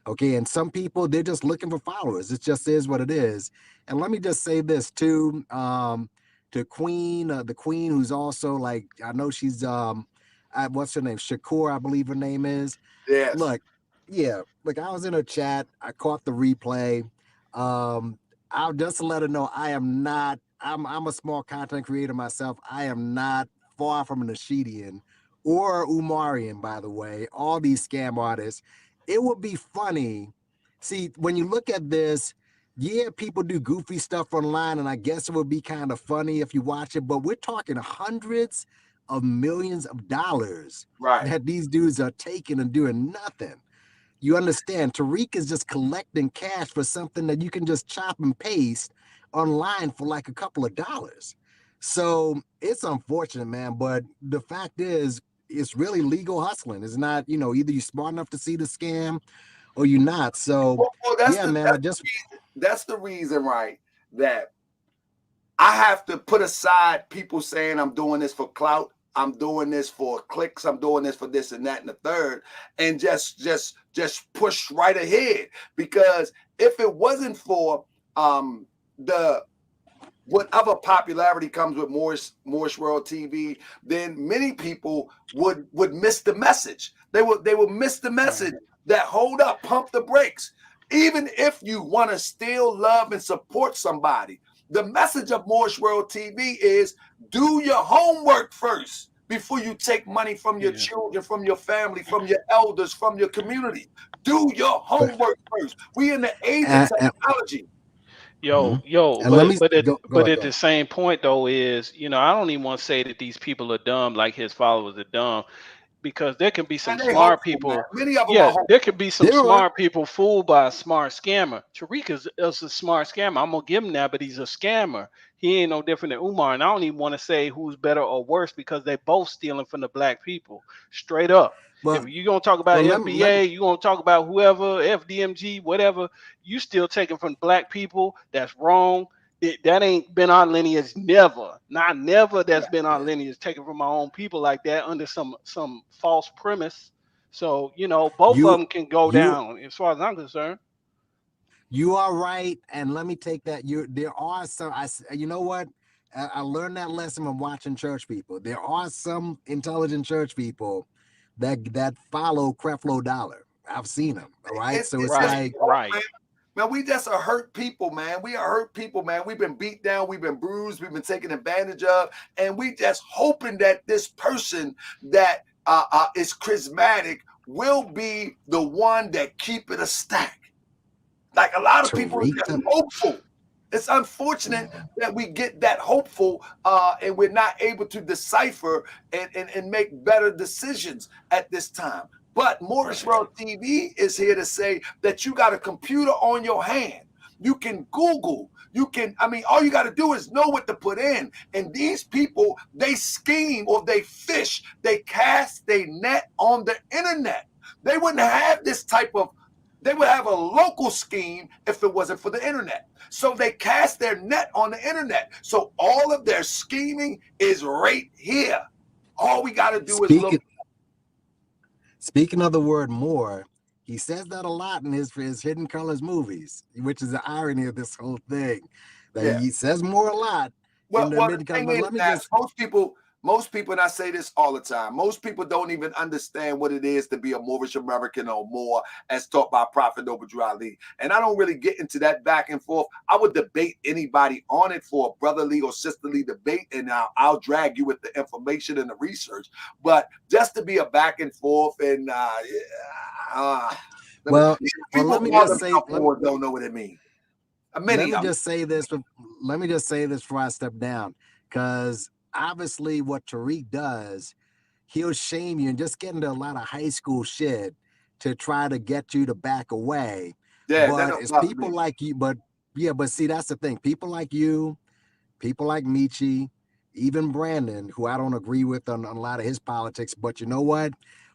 Okay. And some people, they're just looking for followers. It just is what it is. And let me just say this too. To Queen, the Queen, who's also like, I know she's what's her name? Shakur, I believe her name is. Yes. Look, yeah, look, I was in a chat. I caught the replay. Um, I'll just let her know I am not. I'm a small content creator myself. I am not far from an Nasheedian or Umarian, by the way. All these scam artists. It would be funny. See, when you look at this, yeah, people do goofy stuff online, and I guess it would be kind of funny if you watch it. But we're talking hundreds of millions of dollars Right. that these dudes are taking and doing nothing. You understand? Tariq is just collecting cash for something that you can just chop and paste online for like a couple of dollars. So it's unfortunate, man. But the fact is, it's really legal hustling. It's not, either you're smart enough to see the scam or you're not. So Well, yeah, man, that's the reason, right? That I have to put aside people saying I'm doing this for clout, I'm doing this for clicks, I'm doing this for this and that and the third, and just push right ahead. Because if it wasn't for the whatever popularity comes with Morris World TV, then many people would miss the message. They would miss the message that hold up, pump the brakes. Even if you want to still love and support somebody, the message of Morris World TV is do your homework first before you take money from your children, from your family, from your elders, from your community. Do your homework first. We in the age of technology. And let me go At ahead. the same point though is, I don't even want to say that these people are dumb like his followers are dumb, because there can be some And they smart hopeful, man. people. Many of them are Yeah, hopeful. there could be some There are. smart people fooled by a smart scammer. Tariq is a smart scammer. I'm gonna give him that, but he's a scammer. He ain't no different than Umar. And I don't even want to say who's better or worse because they both stealing from the black people. Straight up. But If you're gonna talk about but let FBA, you're gonna talk about whoever, FDMG, whatever, you still taking from black people. That's wrong. That ain't been our lineage, never, not never. That's been our lineage, taken from our own people like that under some false premise. So both of you them can go you down as far as I'm concerned. You are right, and let me take that. There are some. You know what? I learned that lesson from watching church people. There are some intelligent church people that follow Creflo Dollar. I've seen them. All right, so it's just like, Right. man, we just are hurt people, man. We are hurt people, man. We've been beat down, we've been bruised, we've been taken advantage of, and we just hoping that this person that is charismatic will be the one that keep it a stack. Like a lot of people are just Tariq. hopeful. It's unfortunate that we get that hopeful and we're not able to decipher and make better decisions at this time. But Morris World TV is here to say that you got a computer on your hand. You can Google. All you got to do is know what to put in. And these people, they scheme or they fish, they cast their net on the internet. They wouldn't have this type of They would have a local scheme if it wasn't for the internet. So they cast their net on the internet. So all of their scheming is right here. All we got to do is look. Speaking of the word more, he says that a lot in his Hidden Colors movies, which is the irony of this whole thing. That Yeah. he says more a lot in Well, the Hidden the Colors. thing But is let me that just most people, and I say this all the time, most people don't even understand what it is to be a Moorish American or more as taught by Prophet Noble Ali. And I don't really get into that back and forth. I would debate anybody on it for a brotherly or sisterly debate, and I'll drag you with the information and the research. But just to be a back and forth and let me just say, don't know what it means. Let me just say this before I step down, because obviously what Tariq does, he'll shame you and just get into a lot of high school shit to try to get you to back away. Yeah, but it's people like you. But see, that's the thing. People like you, people like Michi, even Brandon, who I don't agree with on a lot of his politics. But you know what?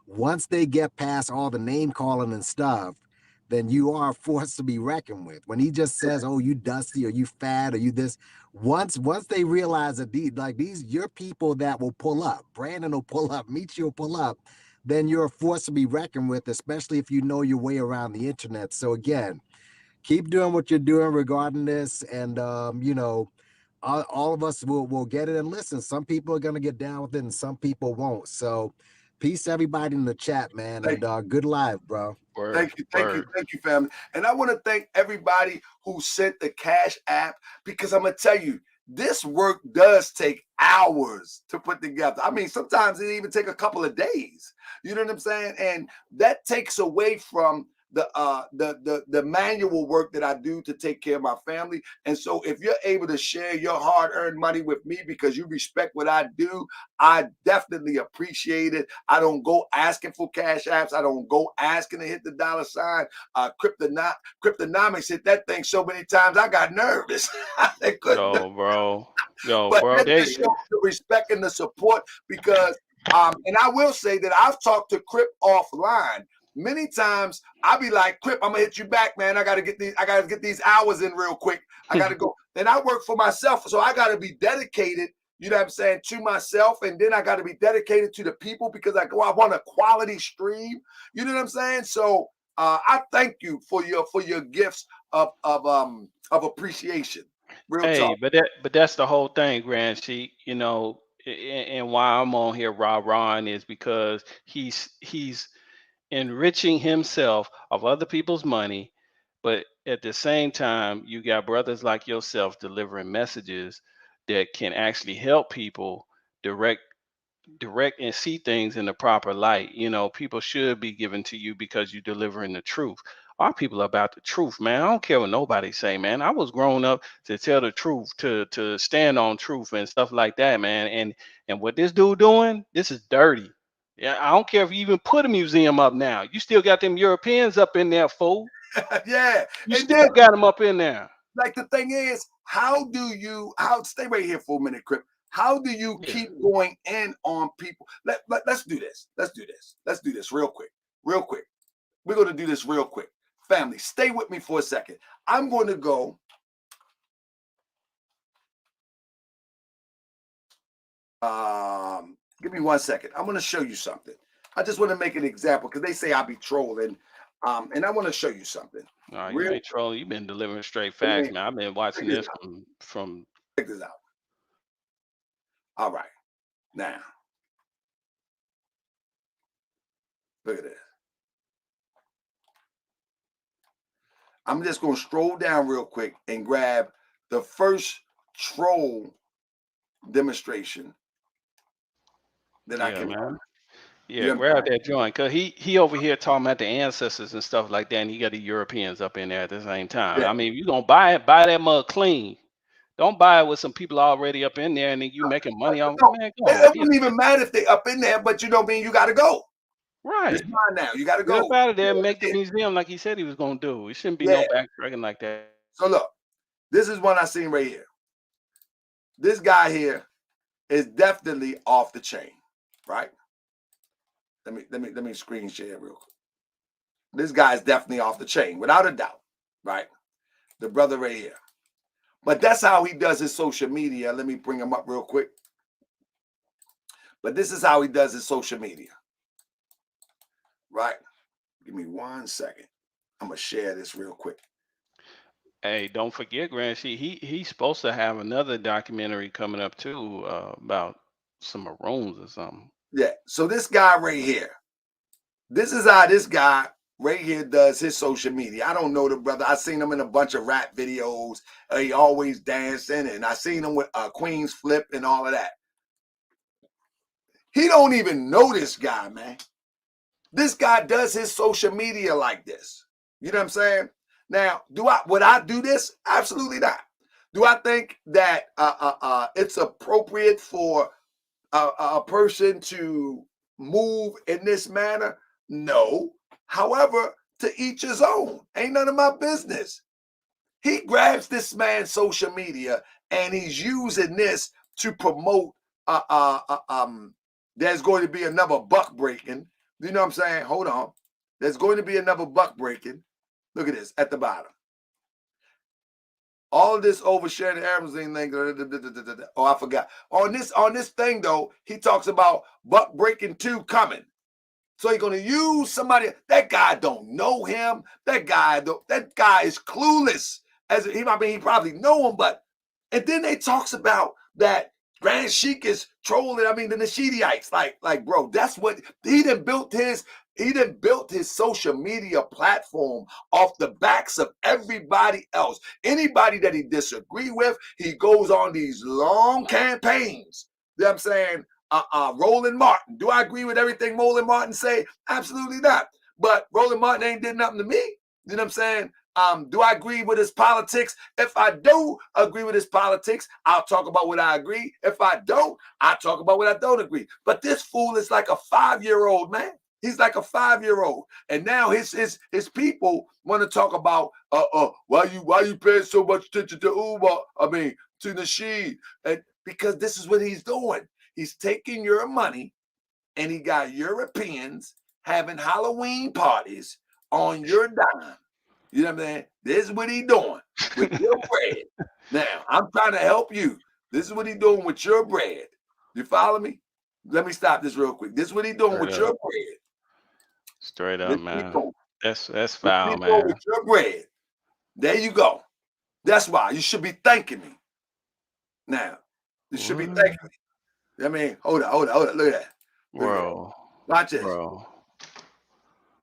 Once they get past all the name calling and stuff, then you are a force to be reckoned with. When he just says, "Oh, you dusty," or "You fat," or "You this," once they realize that these you're people that will pull up. Brandon will pull up, Michi will pull up. Then you're a force to be reckoned with, especially if you know your way around the internet. So again, keep doing what you're doing regarding this, and all of us will get it. And listen, some people are gonna get down with it, and some people won't. So, peace to everybody in the chat, man, and good live, bro. Thank you, family. And I want to thank everybody who sent the Cash App, because I'm gonna tell you, this work does take hours to put together. I mean, sometimes it even take a couple of days. You know what I'm saying? And that takes away from the manual work that I do to take care of my family. And so if you're able to share your hard-earned money with me because you respect what I do, I definitely appreciate it. I don't go asking for cash apps. I don't go asking to hit the dollar sign. Cryptonomics hit that thing so many times I got nervous. Bro. That just shows the respect and the support, because and I will say that I've talked to Crip offline. Many times I'll be like, Crip, I'm gonna hit you back, man. I gotta get these hours in real quick. I gotta go. Then I work for myself, so I gotta be dedicated, you know what I'm saying, to myself, and then I gotta be dedicated to the people, because I want a quality stream. You know what I'm saying? So I thank you for your gifts of appreciation. Real talk. But that's the whole thing, Grand Sheik. And why I'm on here rah-rahing is because he's enriching himself of other people's money, but at the same time, you got brothers like yourself delivering messages that can actually help people direct and see things in the proper light. People should be given to you because you're delivering the truth. Our people are about the truth, man. I don't care what nobody say, man. I was grown up to tell the truth, to stand on truth and stuff like that, man. And what this dude doing, this is dirty. Yeah, I don't care if you even put a museum up now. You still got them Europeans up in there, fool. Yeah. You still got them up in there. Like, the thing is, stay right here for a minute, Crip. How do you keep going in on people? Let's do this. Let's do this real quick. Real quick. We're going to do this real quick. Family, stay with me for a second. I'm going to go. Give me 1 second. I'm going to show you something. I just want to make an example, because they say I be trolling. And I want to show you something. No, you ain't trolling. You've been delivering straight facts, man. I've been watching this from. Check this out. All right. Now, look at this. I'm just going to scroll down real quick and grab the first troll demonstration that I can. Man. Yeah, grab that joint, because he over here talking about the ancestors and stuff like that, and he got the Europeans up in there at the same time. Yeah. I mean, if you gonna buy that mug clean. Don't buy it with some people already up in there, and then you making money on. Man, it wouldn't even matter if they up in there, but you got to go. Right. It's mine now. You got to Get go. up out of there and make the museum like he said he was gonna do. It shouldn't be no backtracking like that. So look, this is one I seen right here. This guy here is definitely off the chain, right? Let me screen share real quick. This guy's definitely off the chain, without a doubt, right? The brother right here. But that's how he does his social media. Let me bring him up real quick. But this is how he does his social media, right? Give me 1 second. I'm going to share this real quick. Hey, don't forget, Grand Sheet, he's supposed to have another documentary coming up too, about some maroons or something. Yeah. So this guy right here, this is how this guy right here does his social media. I don't know the brother. I seen him in a bunch of rap videos. He always dancing, and I seen him with Queen's Flip and all of that. He don't even know this guy, man. This guy does his social media like this. You know what I'm saying? Now, would I do this? Absolutely not. Do I think that it's appropriate for a person to move in this manner? No. However, to each his own. Ain't none of my business. He grabs this man's social media and he's using this to promote there's going to be another buck breaking. You know what I'm saying? Hold on. There's going to be another buck breaking. Look at this at the bottom. All of this oversharing the Amazon thing. Oh, I forgot. On this thing though, he talks about buck breaking 2 coming. So he's gonna use somebody. That guy don't know him. That guy is clueless. He probably know him, but and then they talks about that Grand Sheik is trolling. I mean, the Nasheedites, like, bro, that's what he done built his social media platform off the backs of everybody else. Anybody that he disagree with, he goes on these long campaigns. You know what I'm saying? Roland Martin. Do I agree with everything Roland Martin say? Absolutely not. But Roland Martin ain't did nothing to me. You know what I'm saying? Do I agree with his politics? If I do agree with his politics, I'll talk about what I agree. If I don't, I talk about what I don't agree. But this fool is like a 5-year-old, man. He's like a 5-year-old. And now his people want to talk about why you paying so much attention to Umar? I mean, to Nasheed. And because this is what he's doing. He's taking your money and he got Europeans having Halloween parties on your dime. You know what I'm saying? This is what he doing with your bread. Now, I'm trying to help you. This is what he doing with your bread. You follow me? Let me stop this real quick. This is what he doing with your bread. Straight up, man. That's foul, man. With your bread. There you go. That's why you should be thanking me. Now, you should be thanking me. I mean, hold on. Look at that. Bro. Watch this. Bro.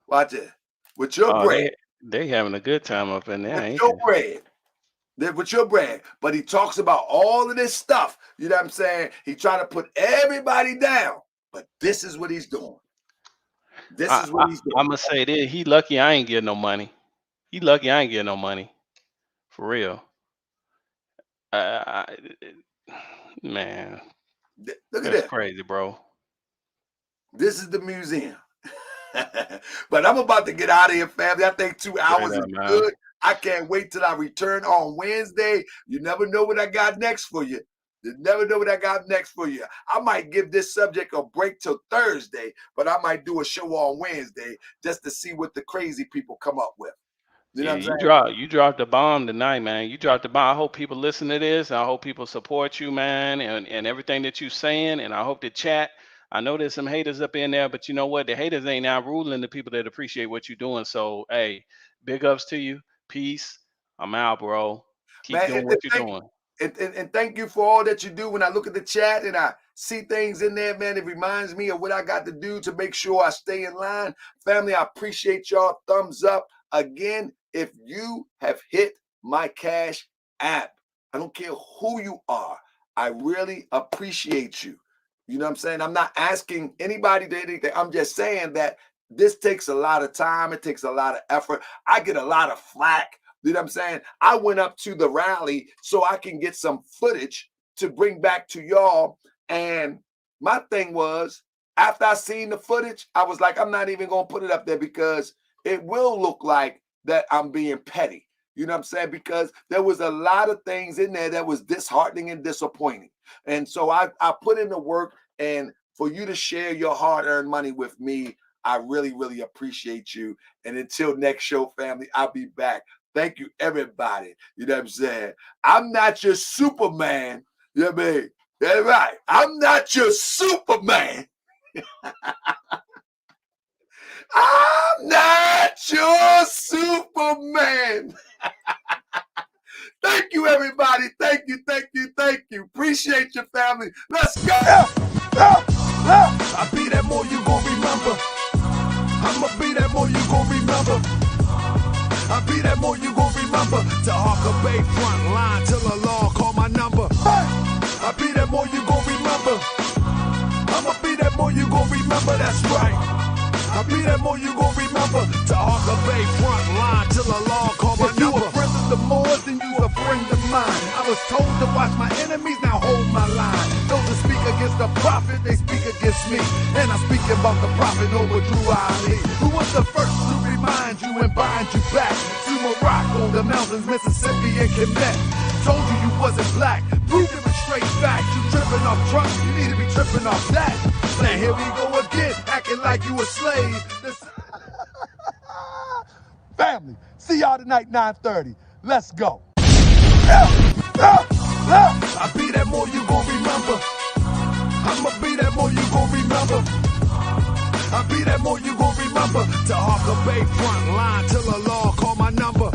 Watch it. With your bread. They having a good time up in there, ain't your bread. With your bread. But he talks about all of this stuff. You know what I'm saying? He trying to put everybody down. But this is what he's doing. This is what he's doing. I'm going to say this. He lucky I ain't getting no money. He lucky I ain't getting no money. For real. Man. Look at That's that. crazy, bro. This is the museum. But I'm about to get out of here, family. I think 2 hours is good. I can't wait till I return on Wednesday. You never know what I got next for you. You never know what I got next for you. I might give this subject a break till Thursday, but I might do a show on Wednesday just to see what the crazy people come up with. You know what I'm saying? You dropped the bomb tonight, man. You dropped the bomb. I hope people listen to this. I hope people support you, man, and everything that you're saying. And I hope the chat. I know there's some haters up in there, but you know what? The haters ain't out ruling the people that appreciate what you're doing. So, hey, big ups to you. Peace. I'm out, bro. Keep doing what you're doing. And thank you for all that you do. When I look at the chat and I see things in there, man, it reminds me of what I got to do to make sure I stay in line. Family, I appreciate y'all. Thumbs up. Again, if you have hit my Cash App, I don't care who you are. I really appreciate you. You know what I'm saying? I'm not asking anybody to anything. I'm just saying that this takes a lot of time. It takes a lot of effort. I get a lot of flack. You know what I'm saying? I went up to the rally so I can get some footage to bring back to y'all. And my thing was, after I seen the footage, I was like, I'm not even going to put it up there because it will look like that I'm being petty. You know what I'm saying? Because there was a lot of things in there that was disheartening and disappointing. And so I put in the work, and for you to share your hard-earned money with me, I really, really appreciate you. And until next show, family, I'll be back. Thank you, everybody. You know what I'm saying? I'm not your Superman. You know what I mean? That's right. I'm not your Superman. I'm not your Superman. Thank you, everybody. Thank you, thank you, thank you. Appreciate your family. Let's go. I be that more you gon' remember. I'ma be that more you gon' remember. I be that more you gon' remember. To Harker Bay front line till the law call my number. I be that more you gon' remember. I'ma be that more you gon' remember. That's right. I be that more you gon' remember. To Harker Bay front line till the law call my number. If you a friend of the Moors, then you a friend of mine. I was told to watch my enemies, now hold my line. Those that speak against the prophet, they speak against me. And I'm speaking about the prophet over Drew Ali, who was the first to remind you and bind you back to Morocco, the mountains, Mississippi, and Quebec. Told you you wasn't black, proved it with straight facts. You tripping off trucks, you need to be tripping off that. Now here we go again, acting like you a slave. Family, see y'all tonight, 9:30. Let's go. I be that more you gon' remember. I'ma be that more you gon' remember. I be that more you gon' remember. To Harker Bay front line till the law call my number.